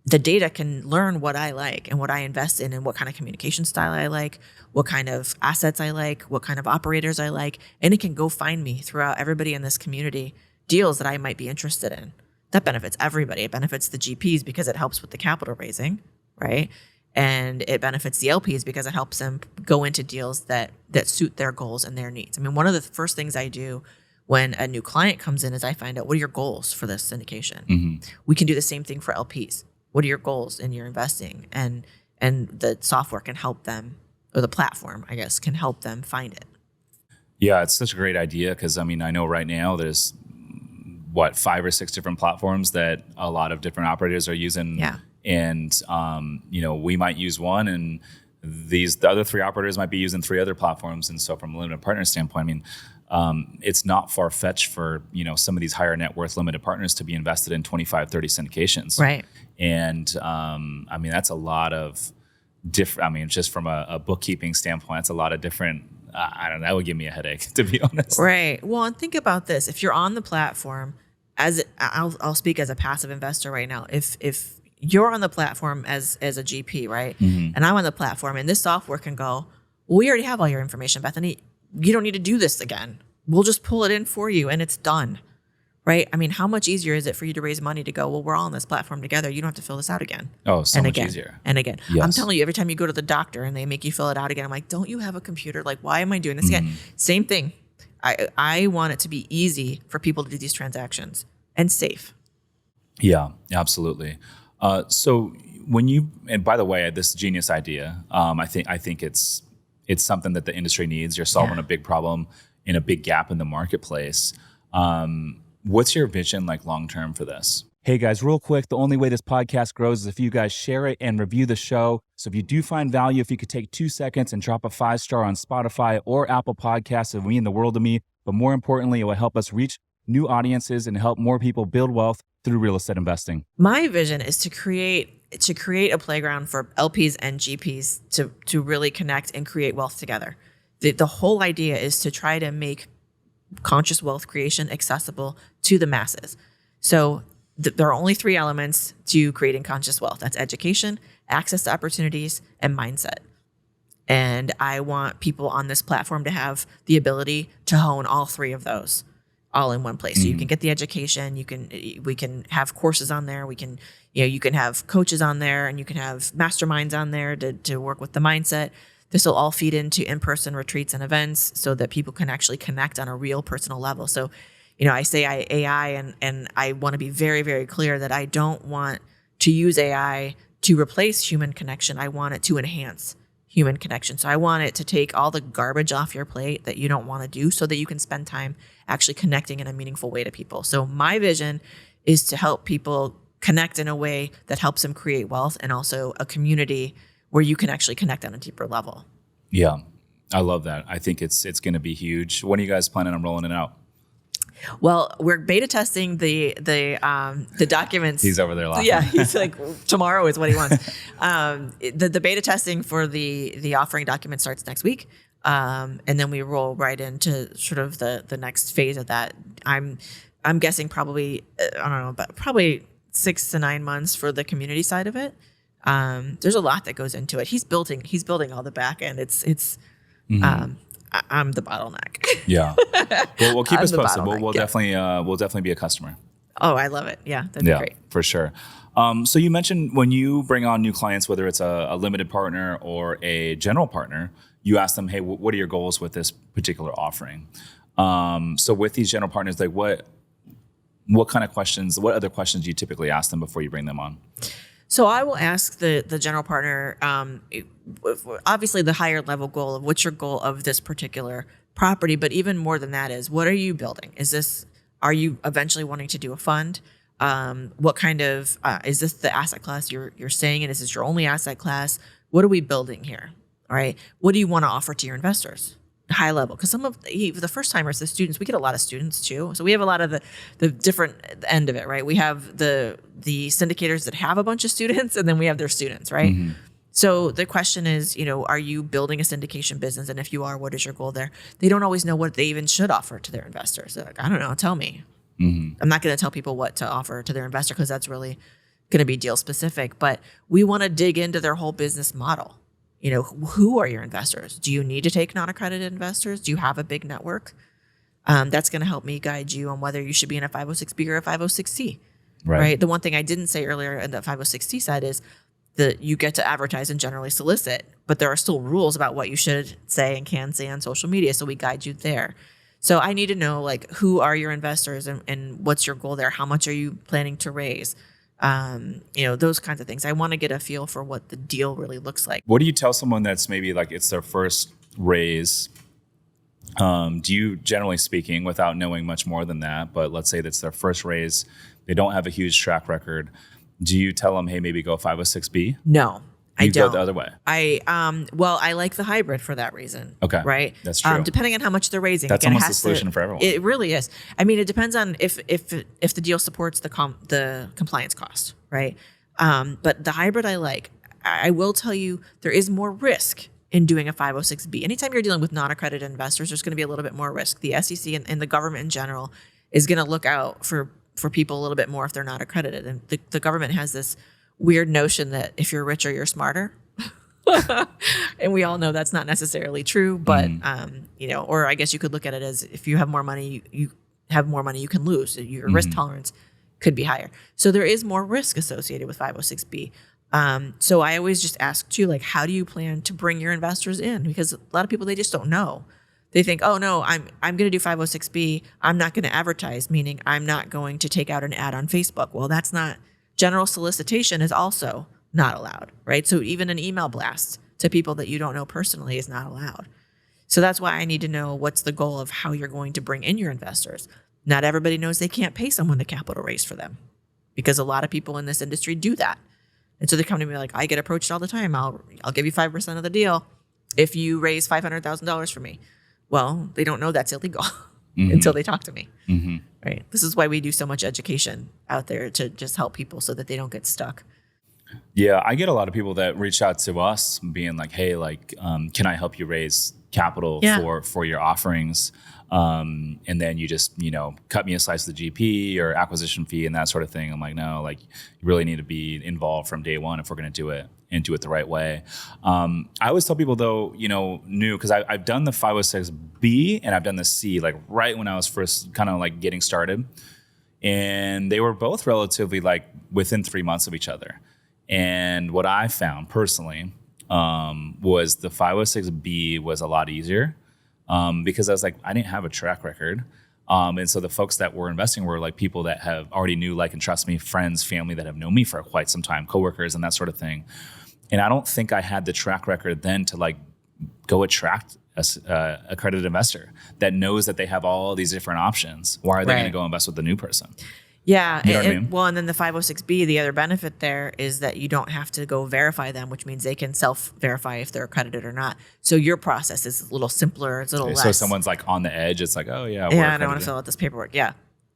The data can learn what I like and what I invest in, and what kind of communication style I like, what kind of assets I like, what kind of operators I like, and it can go find me throughout everybody in this community deals that I might be interested in. That benefits everybody. It benefits the GPs because it helps with the capital raising, right? And it benefits the LPs because it helps them go into deals that suit their goals and their needs. I mean, one of the first things I do when a new client comes in is I find out, what are your goals for this syndication? Mm-hmm. We can do the same thing for LPs. What are your goals in your investing? And the software can help them, or the platform, I guess, can help them find it. Yeah, it's such a great idea, because I know right now there's 5 or 6 different platforms that a lot of different operators are using. Yeah. And we might use one, and the other 3 operators might be using 3 other platforms. And so from a limited partner standpoint, it's not far-fetched for some of these higher net worth limited partners to be invested in 25, 30 syndications. Right. And that's a lot of different. Just from a bookkeeping standpoint, it's a lot of different. I don't know. That would give me a headache, to be honest. Right. Well, and think about this: if you're on the platform, I'll speak as a passive investor right now. If you're on the platform as a GP, right, mm-hmm. and I'm on the platform, and this software can go, well, we already have all your information, Bethany. You don't need to do this again. We'll just pull it in for you, and it's done. Right? How much easier is it for you to raise money to go, well, we're all on this platform together. You don't have to fill this out again. Oh, so and much again, easier. And again. Yes. I'm telling you, every time you go to the doctor and they make you fill it out again, I'm like, don't you have a computer? Like, why am I doing this again? Same thing. I want it to be easy for people to do these transactions and safe. Yeah, absolutely. So and by the way, this genius idea, I think it's something that the industry needs. You're solving a big problem in a big gap in the marketplace. What's your vision like long-term for this? Hey guys, real quick, the only way this podcast grows is if you guys share it and review the show. So if you do find value, if you could take 2 seconds and drop a 5-star on Spotify or Apple Podcasts, it would mean the world to me. But more importantly, it will help us reach new audiences and help more people build wealth through real estate investing. My vision is to create a playground for LPs and GPs to really connect and create wealth together. The whole idea is to try to make conscious wealth creation accessible to the masses. So there are only 3 elements to creating conscious wealth. That's education, access to opportunities, and mindset. And I want people on this platform to have the ability to hone all 3 of those all in one place. So you can get the education, we can have courses on there, you can have coaches on there, and you can have masterminds on there to work with the mindset. This will all feed into in-person retreats and events so that people can actually connect on a real personal level. So, I say AI, and I want to be very, very clear that I don't want to use AI to replace human connection. I want it to enhance human connection. So I want it to take all the garbage off your plate that you don't want to do so that you can spend time actually connecting in a meaningful way to people. So my vision is to help people connect in a way that helps them create wealth, and also a community where you can actually connect on a deeper level. Yeah, I love that. I think it's going to be huge. When are you guys planning on rolling it out? Well, we're beta testing the documents. He's over there laughing. Yeah, he's like, tomorrow is what he wants. The beta testing for the offering document starts next week, and then we roll right into sort of the next phase of that. I'm guessing probably but probably 6 to 9 months for the community side of it. There's a lot that goes into it. He's building all the back end. I'm the bottleneck. Yeah. Well, we'll keep us posted. We'll yeah. definitely be a customer. Oh, I love it. Yeah, that'd be great. For sure. So you mentioned when you bring on new clients, whether it's a limited partner or a general partner, you ask them, hey, what are your goals with this particular offering? So with these general partners, like what kind of questions, what other questions do you typically ask them before you bring them on? So I will ask the general partner, obviously the higher level goal of what's your goal of this particular property, but even more than that is, what are you building? Are you eventually wanting to do a fund? What kind of, is this the asset class you're staying in? Is this your only asset class? What are we building here? All right. What do you want to offer to your investors? High level. Because some of the first timers, the students, we get a lot of students too. So we have a lot of the different end of it, right? We have the syndicators that have a bunch of students, and then we have their students, right? Mm-hmm. So the question is, are you building a syndication business? And if you are, what is your goal there? They don't always know what they even should offer to their investors. They're like, I don't know, tell me. Mm-hmm. I'm not going to tell people what to offer to their investor because that's really going to be deal specific. But we want to dig into their whole business model. Who are your investors? Do you need to take non-accredited investors? Do you have a big network? That's going to help me guide you on whether you should be in a 506B or a 506C. Right? The one thing I didn't say earlier in the 506C side is that you get to advertise and generally solicit, but there are still rules about what you should say and can say on social media. So we guide you there. So I need to know, who are your investors and what's your goal there? How much are you planning to raise? Those kinds of things. I want to get a feel for what the deal really looks like. What do you tell someone that's maybe it's their first raise? Do you, generally speaking, without knowing much more than that, but let's say that's their first raise, they don't have a huge track record. Do you tell them, hey, maybe go 506B? No, I don't. Go the other way. I like the hybrid for that reason. Okay. Right. That's true. Depending on how much they're raising. That's almost the solution for everyone. It really is. I mean, it depends on if the deal supports the compliance cost, right? But the hybrid I like. I will tell you, there is more risk in doing a 506B. Anytime you're dealing with non-accredited investors, there's going to be a little bit more risk. The SEC and the government in general is going to look out for people a little bit more if they're not accredited. And the government has this weird notion that if you're richer, you're smarter. And we all know that's not necessarily true, but, or I guess you could look at it as if you have more money, you have more money you can lose. Your risk tolerance could be higher. So there is more risk associated with 506B. So I always just ask too, how do you plan to bring your investors in? Because a lot of people, they just don't know. They think, oh no, I'm going to do 506B. I'm not going to advertise, meaning I'm not going to take out an ad on Facebook. Well, that's not, general solicitation is also not allowed, right? So even an email blast to people that you don't know personally is not allowed. So that's why I need to know what's the goal of how you're going to bring in your investors. Not everybody knows they can't pay someone to capital raise for them, because a lot of people in this industry do that. And so they come to me I get approached all the time. I'll give you 5% of the deal if you raise $500,000 for me. Well, they don't know that's illegal until they talk to me. Mm-hmm. Right. This is why we do so much education out there, to just help people so that they don't get stuck. Yeah, I get a lot of people that reach out to us being like, hey, can I help you raise capital for your offerings? And then you just, cut me a slice of the GP or acquisition fee and that sort of thing. I'm like, no, you really need to be involved from day one if we're going to do it and do it the right way. I always tell people though, new, because I've done the 506B and I've done the C, right when I was first kind of getting started. And they were both relatively within 3 months of each other. And what I found personally was the 506B was a lot easier. Because I was I didn't have a track record. And so the folks that were investing were people that have already knew, and trust me, friends, family that have known me for quite some time, coworkers and that sort of thing. And I don't think I had the track record then to go attract a accredited investor that knows that they have all these different options. Why are they going to go invest with the new person? Yeah. You know what I mean? Well, and then the 506B, the other benefit there is that you don't have to go verify them, which means they can self-verify if they're accredited or not. So your process is a little simpler. It's a little less. So someone's on the edge. It's oh yeah. Yeah, I don't want to fill out this paperwork. Yeah.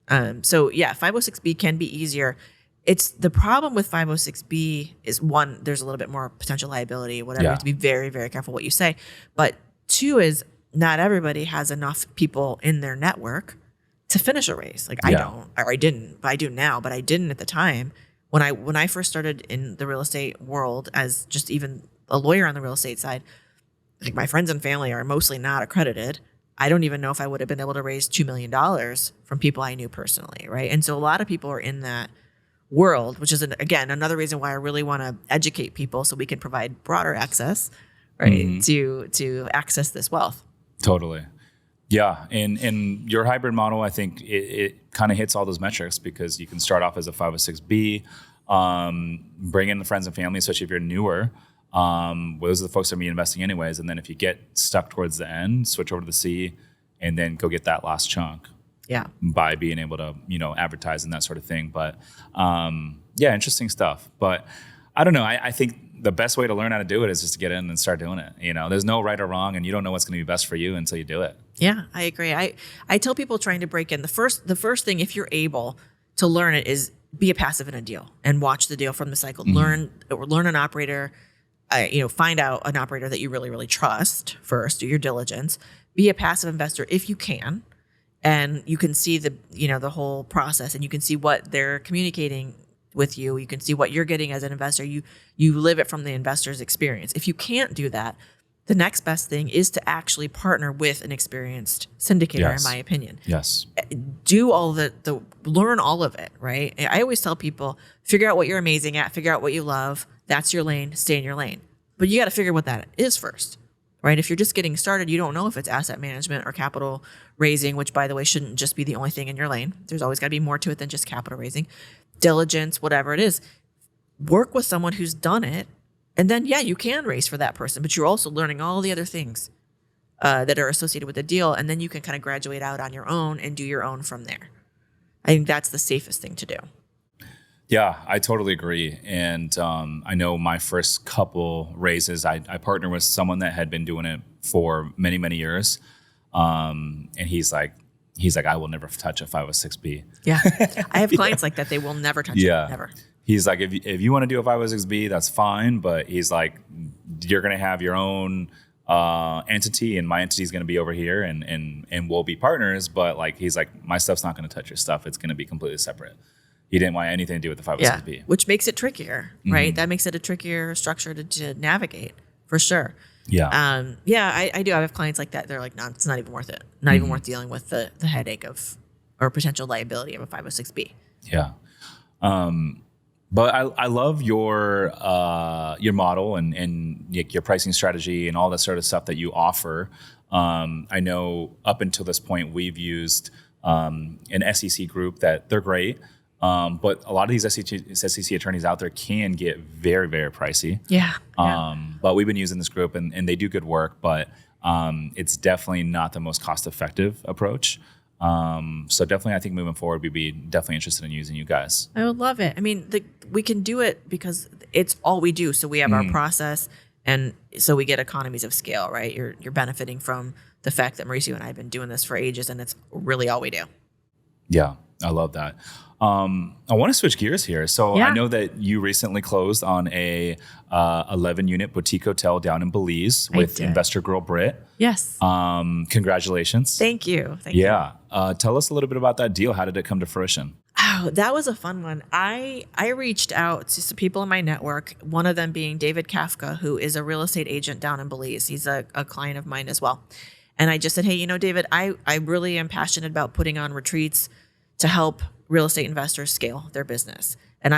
506B can be easier. It's the problem with 506B is, one, there's a little bit more potential liability, whatever. You have to be very, very careful what you say. But two is, not everybody has enough people in their network to finish a raise. I don't, or I didn't, but I do now, but I didn't at the time. When I first started in the real estate world as just even a lawyer on the real estate side, my friends and family are mostly not accredited. I don't even know if I would have been able to raise $2 million from people I knew personally, right? And so a lot of people are in that world, which is again another reason why I really want to educate people so we can provide broader access, right, to access this wealth. Totally. Yeah. And your hybrid model, I think it kind of hits all those metrics because you can start off as a 506B, bring in the friends and family, especially if you're newer. Those are the folks that are investing anyways. And then if you get stuck towards the end, switch over to the C and then go get that last chunk. Yeah. By being able to, advertise and that sort of thing. But yeah, interesting stuff. But I don't know. I think the best way to learn how to do it is just to get in and start doing it. There's no right or wrong, and you don't know what's going to be best for you until you do it. Yeah, I agree. I tell people trying to break in, the first thing, if you're able to learn it, is be a passive in a deal and watch the deal from the cycle. Learn an operator, find out an operator that you really, really trust first, do your diligence, be a passive investor if you can. And you can see the whole process, and you can see what they're communicating with you. You can see what you're getting as an investor. You live it from the investor's experience. If you can't do that, the next best thing is to actually partner with an experienced syndicator, Yes. in my opinion. Yes. Do all learn all of it, right? I always tell people, figure out what you're amazing at, figure out what you love. That's your lane, stay in your lane. But you got to figure what that is first. Right? If you're just getting started, you don't know if it's asset management or capital raising, which, by the way, shouldn't just be the only thing in your lane. There's always got to be more to it than just capital raising. Diligence, whatever it is. Work with someone who's done it. And then, yeah, you can raise for that person, but you're also learning all the other things that are associated with the deal. And then you can kind of graduate out on your own and do your own from there. I think that's the safest thing to do. Yeah, I totally agree. And I know my first couple raises, I partnered with someone that had been doing it for many, many years. And he's like, I will never touch a 506B. Yeah. I have clients like that. They will never touch it. Never. He's like, if you want to do a 506B, that's fine. But he's like, you're going to have your own entity, and my entity is going to be over here, and we'll be partners. But like, he's like, my stuff's not going to touch your stuff. It's going to be completely separate. He didn't want anything to do with the 506B. Yeah, which makes it trickier, right? That makes it a trickier structure to navigate, for sure. Yeah. I do. I have clients like that. They're like, no, it's not even worth it. Not even worth dealing with the headache of or potential liability of a 506B. Yeah. But I love your model and your pricing strategy and all that sort of stuff that you offer. I know up until this point we've used an SEC group that they're great. But a lot of these SEC attorneys out there can get very, very pricey. Yeah. But we've been using this group and they do good work, but it's definitely not the most cost-effective approach. So definitely, I think moving forward, we'd be definitely interested in using you guys. I would love it. I mean, we can do it because it's all we do. So we have our process, and so we get economies of scale, right? You're benefiting from the fact that Mauricio and I have been doing this for ages, and it's really all we do. Yeah, I love that. I want to switch gears here. So I know that you recently closed on a 11-unit boutique hotel down in Belize with investor girl Britt. Yes. Congratulations. Thank you. Yeah. Tell us a little bit about that deal. How did it come to fruition? Oh, that was a fun one. I reached out to some people in my network, one of them being David Kafka, who is a real estate agent down in Belize. He's a client of mine as well. And I just said, hey, David, I really am passionate about putting on retreats to help real estate investors scale their business. And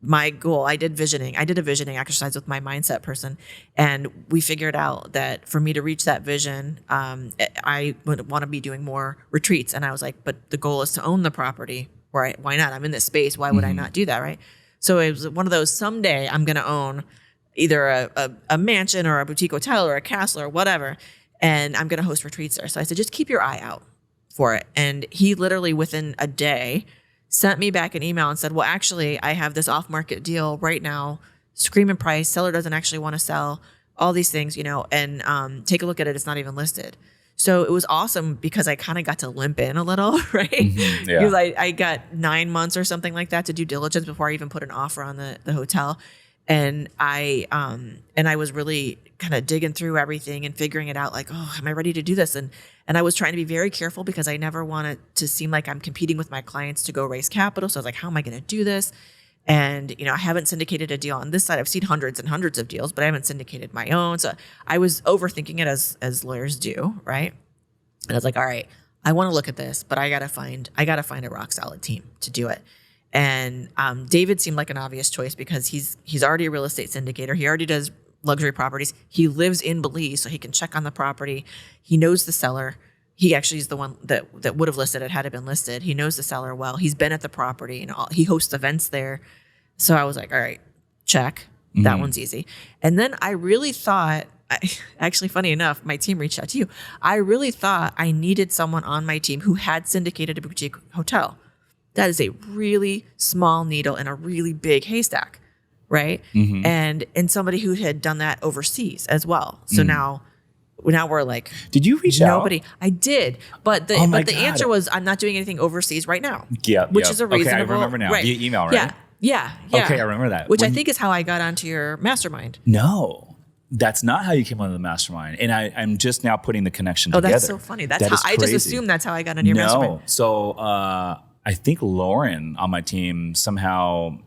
my goal, I did a visioning exercise with my mindset person. And we figured out that for me to reach that vision, I would want to be doing more retreats. And I was like, but the goal is to own the property. Right? Why not? I'm in this space. Why would I not do that? Right. So it was one of those, someday I'm going to own either a mansion or a boutique hotel or a castle or whatever. And I'm going to host retreats there. So I said, just keep your eye out for it. And he literally within a day sent me back an email and said, well, actually, I have this off-market deal right now, screaming price, seller doesn't actually want to sell, all these things, and take a look at it. It's not even listed. So it was awesome because I kind of got to limp in a little, right? Mm-hmm, yeah. Because I got 9 months or something like that to do diligence before I even put an offer on the hotel. And I was really kind of digging through everything and figuring it out, like, oh, am I ready to do this? And I was trying to be very careful because I never wanted to seem like I'm competing with my clients to go raise capital. So I was like, how am I going to do this? And, I haven't syndicated a deal on this side. I've seen hundreds and hundreds of deals, but I haven't syndicated my own. So I was overthinking it as lawyers do, right? And I was like, all right, I want to look at this, but I gotta find a rock solid team to do it. And David seemed like an obvious choice because he's already a real estate syndicator. He already does luxury properties. He lives in Belize, so he can check on the property. He knows the seller. He actually is the one that would have listed it had it been listed. He knows the seller well. He's been at the property and he hosts events there. So I was like, all right, check. That one's easy. And then I really thought, actually, funny enough, my team reached out to you. I really thought I needed someone on my team who had syndicated a boutique hotel. That is a really small needle in a really big haystack, right? And somebody who had done that overseas as well. So now we're like, did you reach nobody? out? I did, but the answer was I'm not doing anything overseas right now. Yeah, which is a reasonable. Okay, I remember now. Right. Via email, right? Yeah. Okay, I remember that. Which I think is how I got onto your mastermind. No, that's not how you came onto the mastermind. And I'm just now putting the connection together. Oh, that's so funny. That's how I just assumed that's how I got into your mastermind. So I think Lauren on my team somehow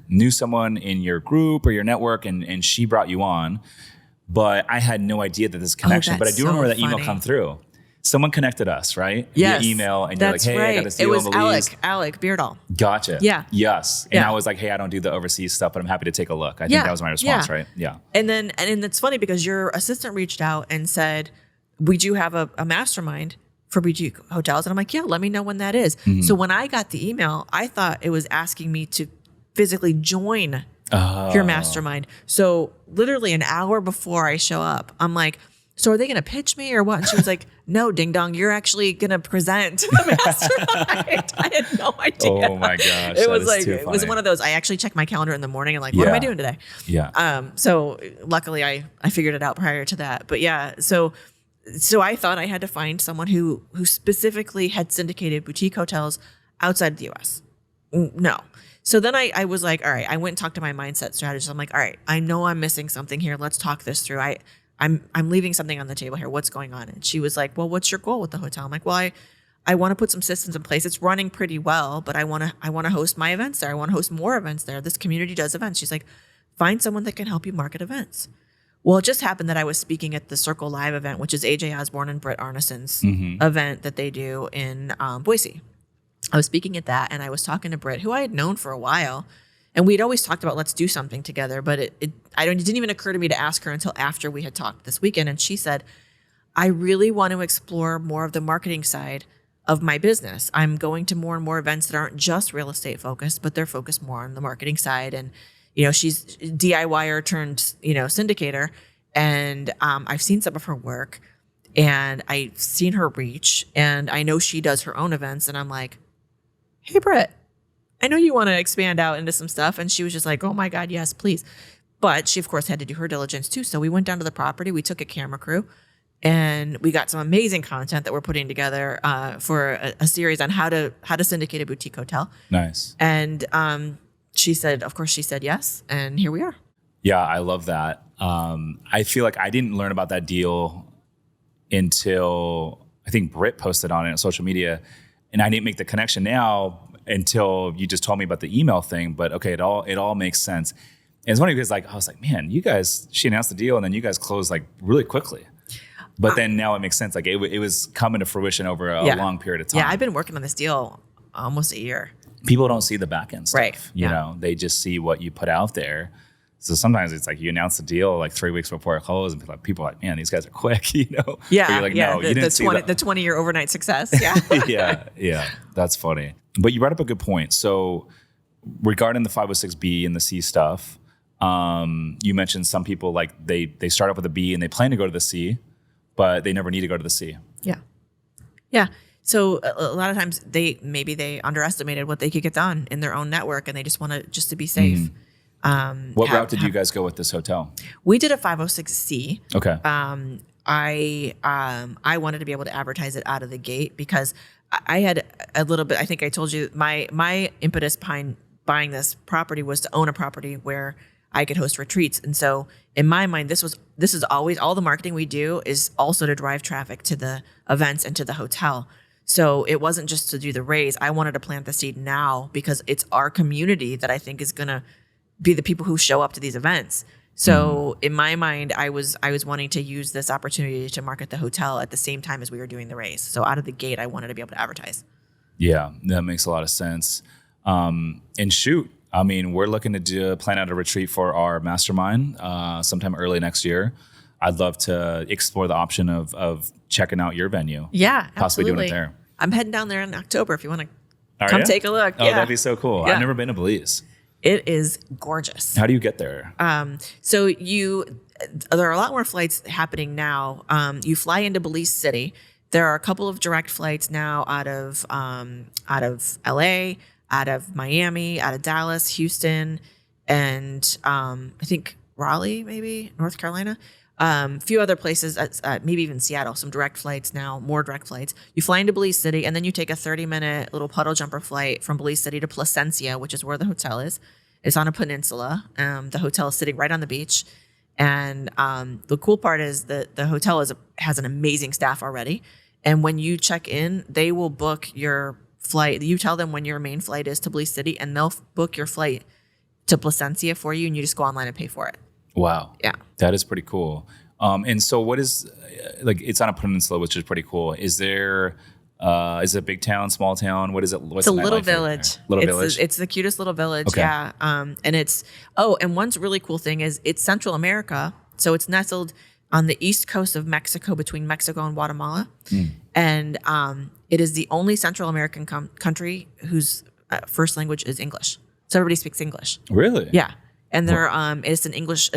knew someone in your group or your network, and she brought you on. But I had no idea that this connection. But I do remember that email come through. Someone connected us, right? Yes. Via email, and you're like, hey, I got this deal. It was in Belize. Alec Beardall. Gotcha. Yeah. Yes. And I was like, hey, I don't do the overseas stuff, but I'm happy to take a look. I think that was my response, right? Yeah. And it's funny because your assistant reached out and said, we do have a mastermind for boutique hotels. And I'm like, yeah, let me know when that is. So when I got the email, I thought it was asking me to physically join your mastermind. So literally an hour before I show up, I'm like, so are they going to pitch me or what? And she was like, no, ding dong, you're actually going to present the mastermind. I had no idea. Oh my gosh. It was like, it was one of those, I actually checked my calendar in the morning and like, what am I doing today? Yeah. So luckily I figured it out prior to that. But yeah, so I thought I had to find someone who specifically had syndicated boutique hotels outside the US. No. So then I was like, all right, I went and talked to my mindset strategist. I'm like, all right, I know I'm missing something here. Let's talk this through. I'm leaving something on the table here. What's going on? And she was like, well, what's your goal with the hotel? I'm like, well, I want to put some systems in place. It's running pretty well, but I want to host my events there. I want to host more events there. This community does events. She's like, find someone that can help you market events. Well, it just happened that I was speaking at the Circle Live event, which is AJ Osborne and Britt Arneson's event that they do in Boise. I was speaking at that, and I was talking to Britt, who I had known for a while, and we'd always talked about let's do something together. But it didn't even occur to me to ask her until after we had talked this weekend, and she said, "I really want to explore more of the marketing side of my business. I'm going to more and more events that aren't just real estate focused, but they're focused more on the marketing side." And she's DIYer turned syndicator, and I've seen some of her work, and I've seen her reach, and I know she does her own events, and I'm like, hey, Britt, I know you want to expand out into some stuff. And she was just like, oh my God, yes, please. But she, of course, had to do her diligence too. So we went down to the property, we took a camera crew, and we got some amazing content that we're putting together for a series on how to syndicate a boutique hotel. Nice. And she said yes. And here we are. Yeah, I love that. I feel like I didn't learn about that deal until I think Britt posted on it on social media. And I didn't make the connection now until you just told me about the email thing. But okay, it all makes sense. And it's funny because I was like, man, you guys, she announced the deal and then you guys closed like really quickly. But then now it makes sense. Like it was coming to fruition over a long period of time. Yeah, I've been working on this deal almost a year. People don't see the back end stuff. Right. You know, they just see what you put out there. So sometimes it's like you announce the deal like 3 weeks before it closes, and people are like, man, these guys are quick, Yeah, but you're like, no, you didn't see the 20-year overnight success. Yeah. yeah, that's funny. But you brought up a good point. So regarding the 506B and the C stuff, you mentioned some people like they start up with a B and they plan to go to the C, but they never need to go to the C. Yeah. So a lot of times they underestimated what they could get done in their own network, and they just want to be safe. What route did you guys go with this hotel? We did a 506C. Okay. I wanted to be able to advertise it out of the gate because I had a little bit, I think I told you, my impetus behind buying this property was to own a property where I could host retreats. And so in my mind, this is always, all the marketing we do is also to drive traffic to the events and to the hotel. So it wasn't just to do the raise. I wanted to plant the seed now because it's our community that I think is going to be the people who show up to these events. So in my mind, I was wanting to use this opportunity to market the hotel at the same time as we were doing the raise. So out of the gate, I wanted to be able to advertise. Yeah, that makes a lot of sense. And shoot, I mean, we're looking to plan out a retreat for our mastermind sometime early next year. I'd love to explore the option of checking out your venue. Yeah, possibly absolutely. doing it there. I'm heading down there in October if you want to Are come ya? take a look. Oh, Yeah. that'd be so cool. Yeah. I've never been to Belize. It is gorgeous. How do you get there? So there are a lot more flights happening now. You fly into Belize City. There are a couple of direct flights now out of LA, out of Miami, out of Dallas, Houston, and I think Raleigh, maybe North Carolina. A few other places, maybe even Seattle, some direct flights now, more direct flights. You fly into Belize City, and then you take a 30-minute little puddle jumper flight from Belize City to Placencia, which is where the hotel is. It's on a peninsula. The hotel is sitting right on the beach. And the cool part is that the hotel has an amazing staff already. And when you check in, they will book your flight. You tell them when your main flight is to Belize City, and they'll book your flight to Placencia for you, and you just go online and pay for it. Wow. Yeah. That is pretty cool. And so what is, it's on a peninsula, which is pretty cool. Is there, is it a big town, small town? What is it? What's It's a the little nightlife like village. there? Little village? It's the cutest little village. Okay. Yeah. And one's really cool thing is it's Central America. So it's nestled on the east coast of Mexico between Mexico and Guatemala. And it is the only Central American country whose first language is English. So everybody speaks English. Really? Yeah. And it's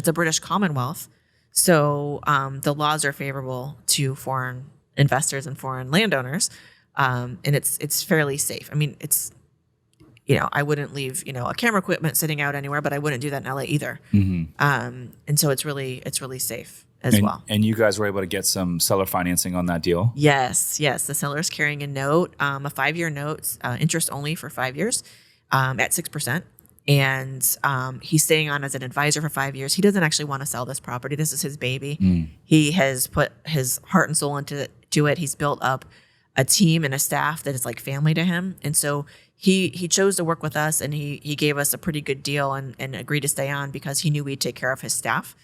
a British Commonwealth. So the laws are favorable to foreign investors and foreign landowners. And it's fairly safe. I mean, I wouldn't leave, a camera equipment sitting out anywhere, but I wouldn't do that in LA either. And so it's really safe as well. And you guys were able to get some seller financing on that deal? Yes. The seller's carrying a note, a 5-year note, interest only for 5 years at 6%. And he's staying on as an advisor for 5 years. He doesn't actually want to sell this property. This is his baby. He has put his heart and soul into it. He's built up a team and a staff that is like family to him. And so he chose to work with us, and he gave us a pretty good deal and agreed to stay on because he knew we'd take care of his staff.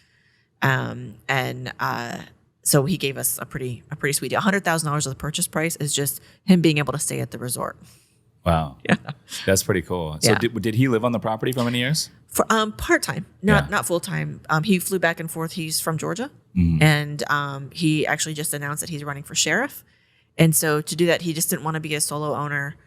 So he gave us a pretty sweet deal. $100,000 of the purchase price is just him being able to stay at the resort. Wow. Yeah. That's pretty cool. So Yeah. did he live on the property for many years? For part-time, not full-time. He flew back and forth. He's from Georgia. And he actually just announced that he's running for sheriff. And so to do that, he just didn't want to be a solo owner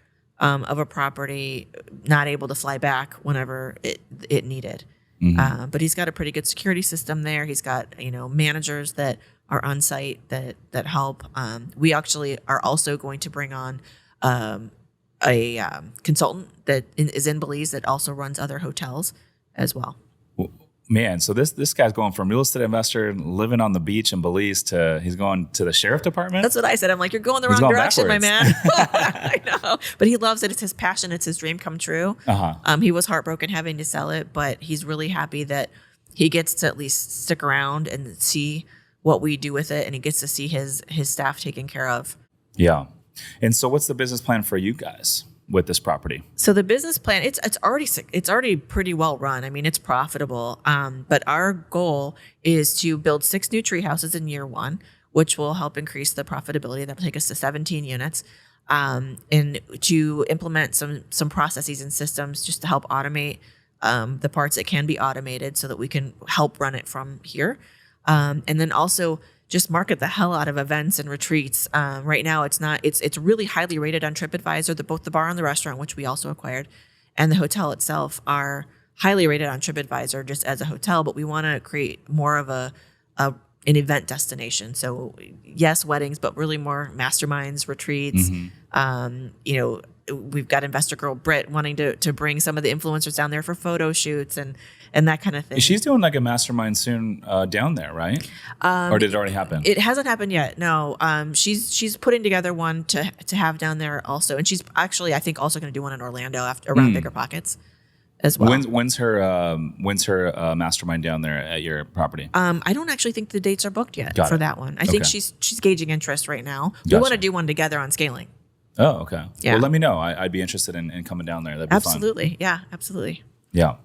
of a property, not able to fly back whenever it needed. But he's got a pretty good security system there. He's got, managers that are on site that help. We actually are also going to bring on a consultant that is in Belize that also runs other hotels as well. Man, so this guy's going from real estate investor living on the beach in Belize to he's going to the sheriff department. That's what I said. I'm like, you're going the He's wrong going direction, backwards. my man. I know, but he loves it. It's his passion. It's his dream come true. He was heartbroken having to sell it, but he's really happy that he gets to at least stick around and see what we do with it, and he gets to see his staff taken care of. Yeah. And so what's the business plan for you guys with this property? So the business plan, it's already pretty well run. I mean, it's profitable. But our goal is to build 6 new tree houses in year 1, which will help increase the profitability. That will take us to 17 units. And to implement some processes and systems just to help automate the parts that can be automated so that we can help run it from here. And then also just market the hell out of events and retreats. Right now, it's really highly rated on TripAdvisor. Both the bar and the restaurant, which we also acquired, and the hotel itself are highly rated on TripAdvisor just as a hotel. But we want to create more of an event destination. So yes, weddings, but really more masterminds, retreats. We've got investor girl Britt wanting to bring some of the influencers down there for photo shoots and that kind of thing. She's doing like a mastermind soon down there, right? Or did it already happen? It hasn't happened yet. No. She's putting together one to have down there also, and she's actually I think also going to do one in Orlando around Bigger Pockets as well. When's her mastermind down there at your property? I don't actually think the dates are booked yet Got for it. that one. I think she's gauging interest right now. We Gotcha. want to do one together on scaling. Oh, okay. Yeah. Well, let me know. I'd be interested in coming down there. That'd be Absolutely. fun. Yeah, absolutely. Yeah.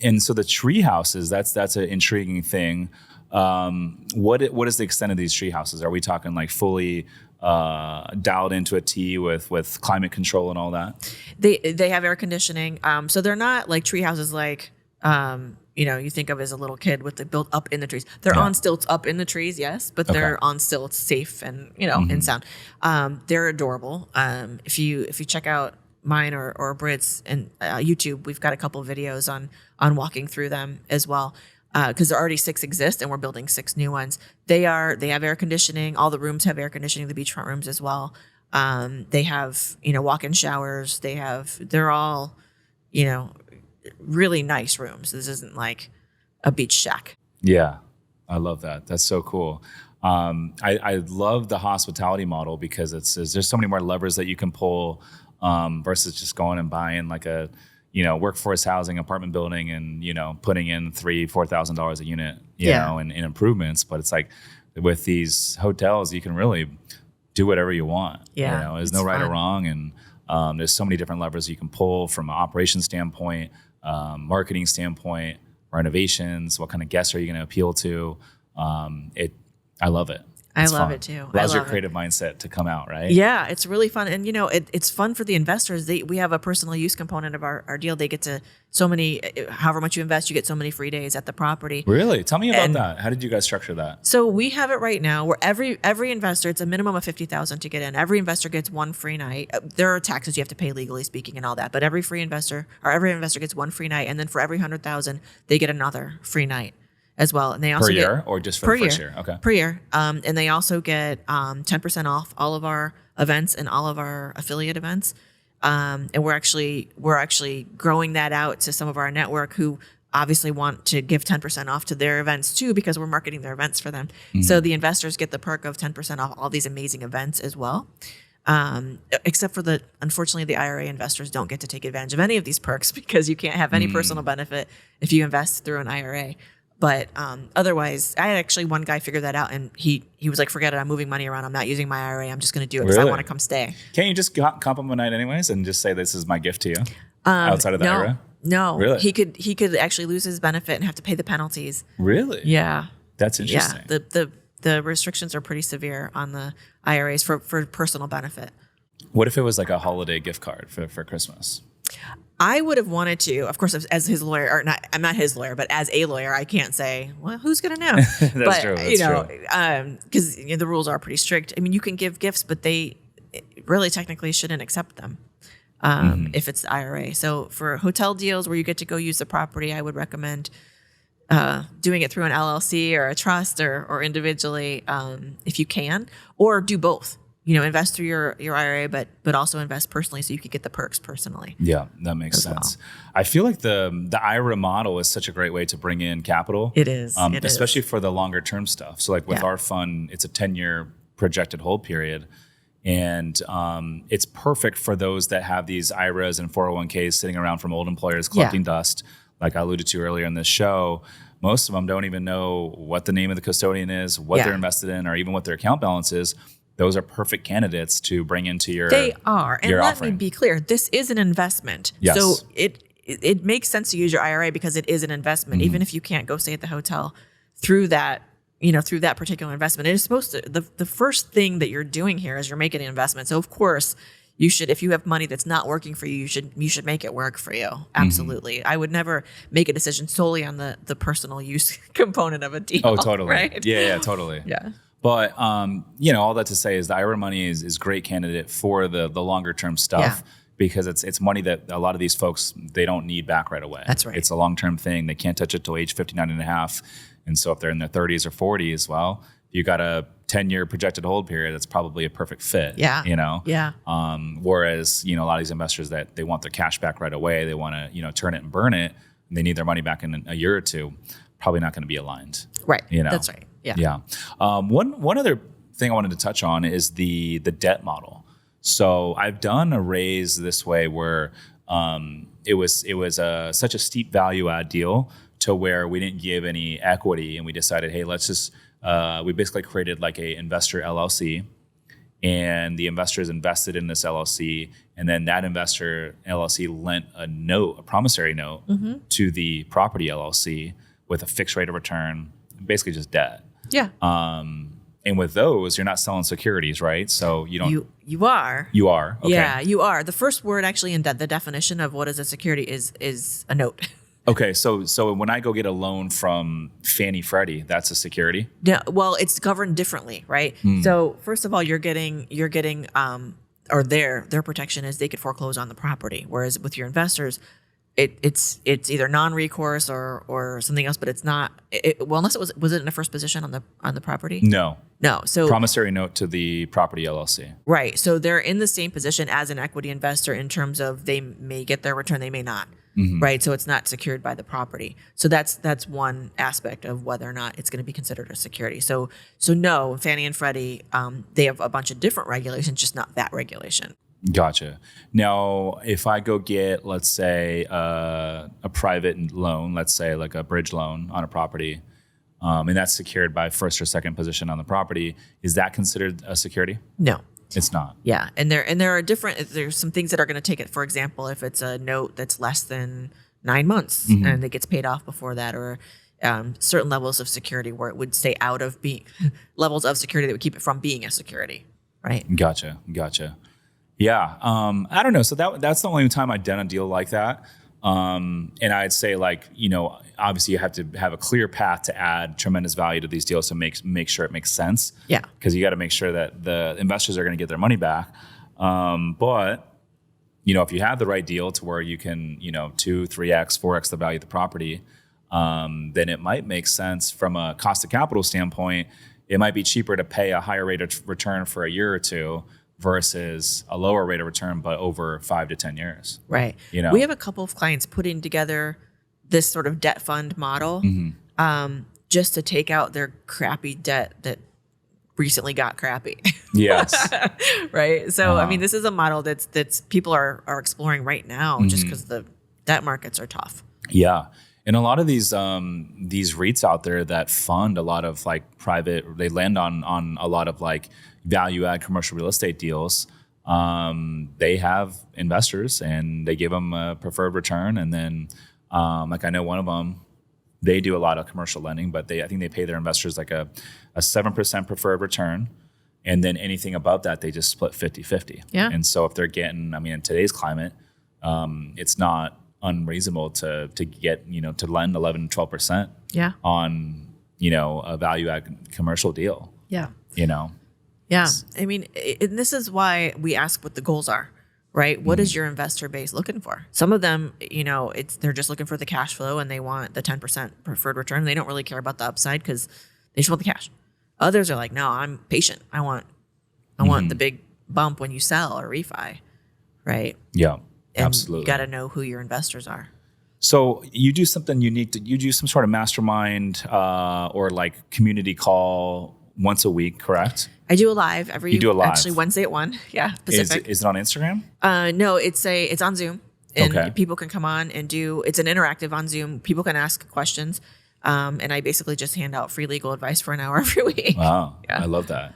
And so the tree houses, that's an intriguing thing. What is the extent of these tree houses? Are we talking like fully dialed into a T with climate control and all that? They have air conditioning. So they're not like tree houses like you think of as a little kid with the built up in the trees. They're on stilts up in the trees, yes, but they're on stilts, safe and in sound. They're adorable. If you check out mine or Brit's and YouTube, we've got a couple of videos on walking through them as well. Because there already 6 exist and we're building 6 new ones. They have air conditioning. All the rooms have air conditioning, the beachfront rooms as well. They have, walk-in showers. They're all, really nice rooms. This isn't like a beach shack. Yeah, I love that. That's so cool. I love the hospitality model because there's so many more levers that you can pull versus just going and buying like a workforce housing apartment building and, putting in $3,000-$4,000 a unit, you know, in improvements. But it's like with these hotels, you can really do whatever you want. Yeah. There's no right or wrong. And there's so many different levers you can pull from an operations standpoint, marketing standpoint, renovations, what kind of guests are you going to appeal to? I love it. I love it too. Allows your creative mindset to come out, right? Yeah, it's really fun. And, it's fun for the investors. We have a personal use component of our deal. They get to however much you invest, you get so many free days at the property. Really? Tell me about that. How did you guys structure that? So we have it right now where every investor, it's a minimum of $50,000 to get in. Every investor gets 1 free night. There are taxes you have to pay legally speaking and all that, but every investor gets 1 free night. And then for every $100,000, they get another free night as well. And they also per year or just for the first year? Okay. Per year. And they also get 10% off all of our events and all of our affiliate events. And we're actually growing that out to some of our network who obviously want to give 10% off to their events too, because we're marketing their events for them. Mm-hmm. So the investors get the perk of 10% off all these amazing events as well. Except for unfortunately, the IRA investors don't get to take advantage of any of these perks because you can't have any personal benefit if you invest through an IRA. But otherwise, I had actually one guy figure that out, and he was like, "Forget it, I'm moving money around. I'm not using my IRA. I'm just going to do it because I want to come stay." Can't you just comp him a night anyways and just say this is my gift to you outside of the IRA? No, really. He could actually lose his benefit and have to pay the penalties. Really? Yeah, that's interesting. Yeah, the restrictions are pretty severe on the IRAs for personal benefit. What if it was like a holiday gift card for Christmas? I would have wanted to, of course, as his lawyer, or not, I'm not his lawyer, but as a lawyer, I can't say, well, who's going to know? That's true. Because the rules are pretty strict. I mean, you can give gifts, but they really technically shouldn't accept them if it's the IRA. So for hotel deals where you get to go use the property, I would recommend doing it through an LLC or a trust or individually if you can, or do both. Invest through your IRA, but also invest personally so you could get the perks personally. Yeah, that makes sense. Well. I feel like the IRA model is such a great way to bring in capital. It is. Especially for the longer term stuff. So like with our fund, it's a 10-year projected hold period. And it's perfect for those that have these IRAs and 401ks sitting around from old employers collecting dust. Like I alluded to earlier in this show, most of them don't even know what the name of the custodian is, what they're invested in, or even what their account balance is. Those are perfect candidates to bring into your They are. And let me be clear, this is an investment. Yes. So it makes sense to use your IRA because it is an investment, even if you can't go stay at the hotel through that particular investment. It is supposed to, the first thing that you're doing here is you're making an investment. So of course, you should, if you have money that's not working for you, you should make it work for you. Absolutely. I would never make a decision solely on the personal use component of a deal. Oh, totally. Right? Yeah, totally. Yeah. But, all that to say is the IRA money is great candidate for the longer term stuff because it's money that a lot of these folks, they don't need back right away. That's right. It's a long-term thing. They can't touch it till age 59 and a half. And so if they're in their 30s or 40s, well, you got a 10-year projected hold period, that's probably a perfect fit. Yeah. Yeah. Whereas, a lot of these investors that they want their cash back right away, they want to, turn it and burn it, and they need their money back in a year or two, probably not going to be aligned. Right. That's right. Yeah. Yeah. One other thing I wanted to touch on is the debt model. So I've done a raise this way where it was such a steep value add deal to where we didn't give any equity, and we decided, hey, let's just we basically created like a investor LLC, and the investors invested in this LLC, and then that investor LLC lent a promissory note to the property LLC with a fixed rate of return, basically just debt. Yeah. And with those, you're not selling securities, right? So you don't. You are. You are. Okay. Yeah, you are. The first word actually in the definition of what is a security is a note. Okay, so when I go get a loan from Fannie Freddie, that's a security? Yeah, well, it's governed differently, right? So first of all, you're getting or their protection is they could foreclose on the property, whereas with your investors, it's either non-recourse or something else, but it's not. Well, unless was it in the first position on the property? No. So Promissory note to the property LLC. right. So they're in the same position as an equity investor in terms of they may get their return, they may not. Right. So it's not secured by the property. So that's one aspect of whether or not it's going to be considered a security. So no, Fannie and Freddie, they have a bunch of different regulations, just not that regulation. Gotcha. Now, if I go get, let's say, a private loan, let's say like a bridge loan on a property, and that's secured by first or second position on the property, is that considered a security? No. It's not. Yeah, and there are there's some things that are going to take it. For example, if it's a note that's less than 9 months and it gets paid off before that, or certain levels of security where it would stay out of being levels of security that would keep it from being a security, right? Gotcha. Yeah. I don't know. So that's the only time I've done a deal like that. And I'd say, like, obviously you have to have a clear path to add tremendous value to these deals to make sure it makes sense. Yeah. Because you got to make sure that the investors are going to get their money back. But if you have the right deal to where you can, 2, 3x, 4x the value of the property, then it might make sense from a cost of capital standpoint. It might be cheaper to pay a higher rate of return for a year or two versus a lower rate of return, but over 5 to 10 years. Right. We have a couple of clients putting together this sort of debt fund model just to take out their crappy debt that recently got crappy. Yes. Right. So, I mean, this is a model that's people are exploring right now just because the debt markets are tough. Yeah. And a lot of these REITs out there that fund a lot of like private, they land on a lot of like value add commercial real estate deals. They have investors and they give them a preferred return. And then like I know one of them, they do a lot of commercial lending, but I think they pay their investors like a 7% preferred return. And then anything above that, they just split 50-50. Yeah. And so if they're getting, I mean, in today's climate, it's not unreasonable to get, to lend 11-12% on, a value add commercial deal. Yeah. Yeah. I mean, and this is why we ask what the goals are, right? What is your investor base looking for? Some of them, they're just looking for the cash flow and they want the 10% preferred return. They don't really care about the upside because they just want the cash. Others are like, no, I'm patient. I want the big bump when you sell or refi, right? Yeah, and absolutely. You got to know who your investors are. So you do something unique. You do some sort of mastermind or like community call once a week, correct? I do a live actually Wednesday at 1. Yeah, Pacific. Is it on Instagram? No, it's on Zoom, and people can come on and it's an interactive on Zoom. People can ask questions, and I basically just hand out free legal advice for an hour every week. Wow, yeah. I love that.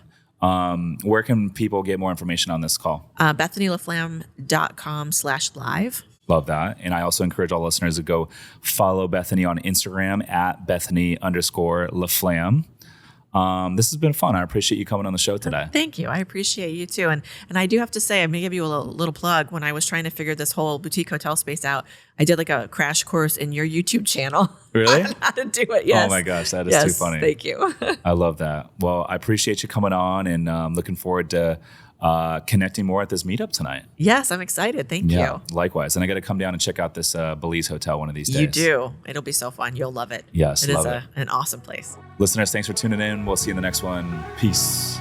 Where can people get more information on this call? BethanyLaFlam.com/live. Love that. And I also encourage all listeners to go follow Bethany on Instagram at Bethany_LaFlam. This has been fun. I appreciate you coming on the show today. Thank you. I appreciate you too. And I do have to say, I'm going to give you a little plug. When I was trying to figure this whole boutique hotel space out, I did like a crash course in your YouTube channel. Really? On how to do it. Yes. Oh my gosh. That is too funny. Thank you. I love that. Well, I appreciate you coming on and looking forward to connecting more at this meetup tonight. Yes, I'm excited. Thank you. Likewise. And I got to come down and check out this Belize hotel one of these days. You do. It'll be so fun. You'll love it. Yes, it is an awesome place. Listeners, thanks for tuning in. We'll see you in the next one. Peace.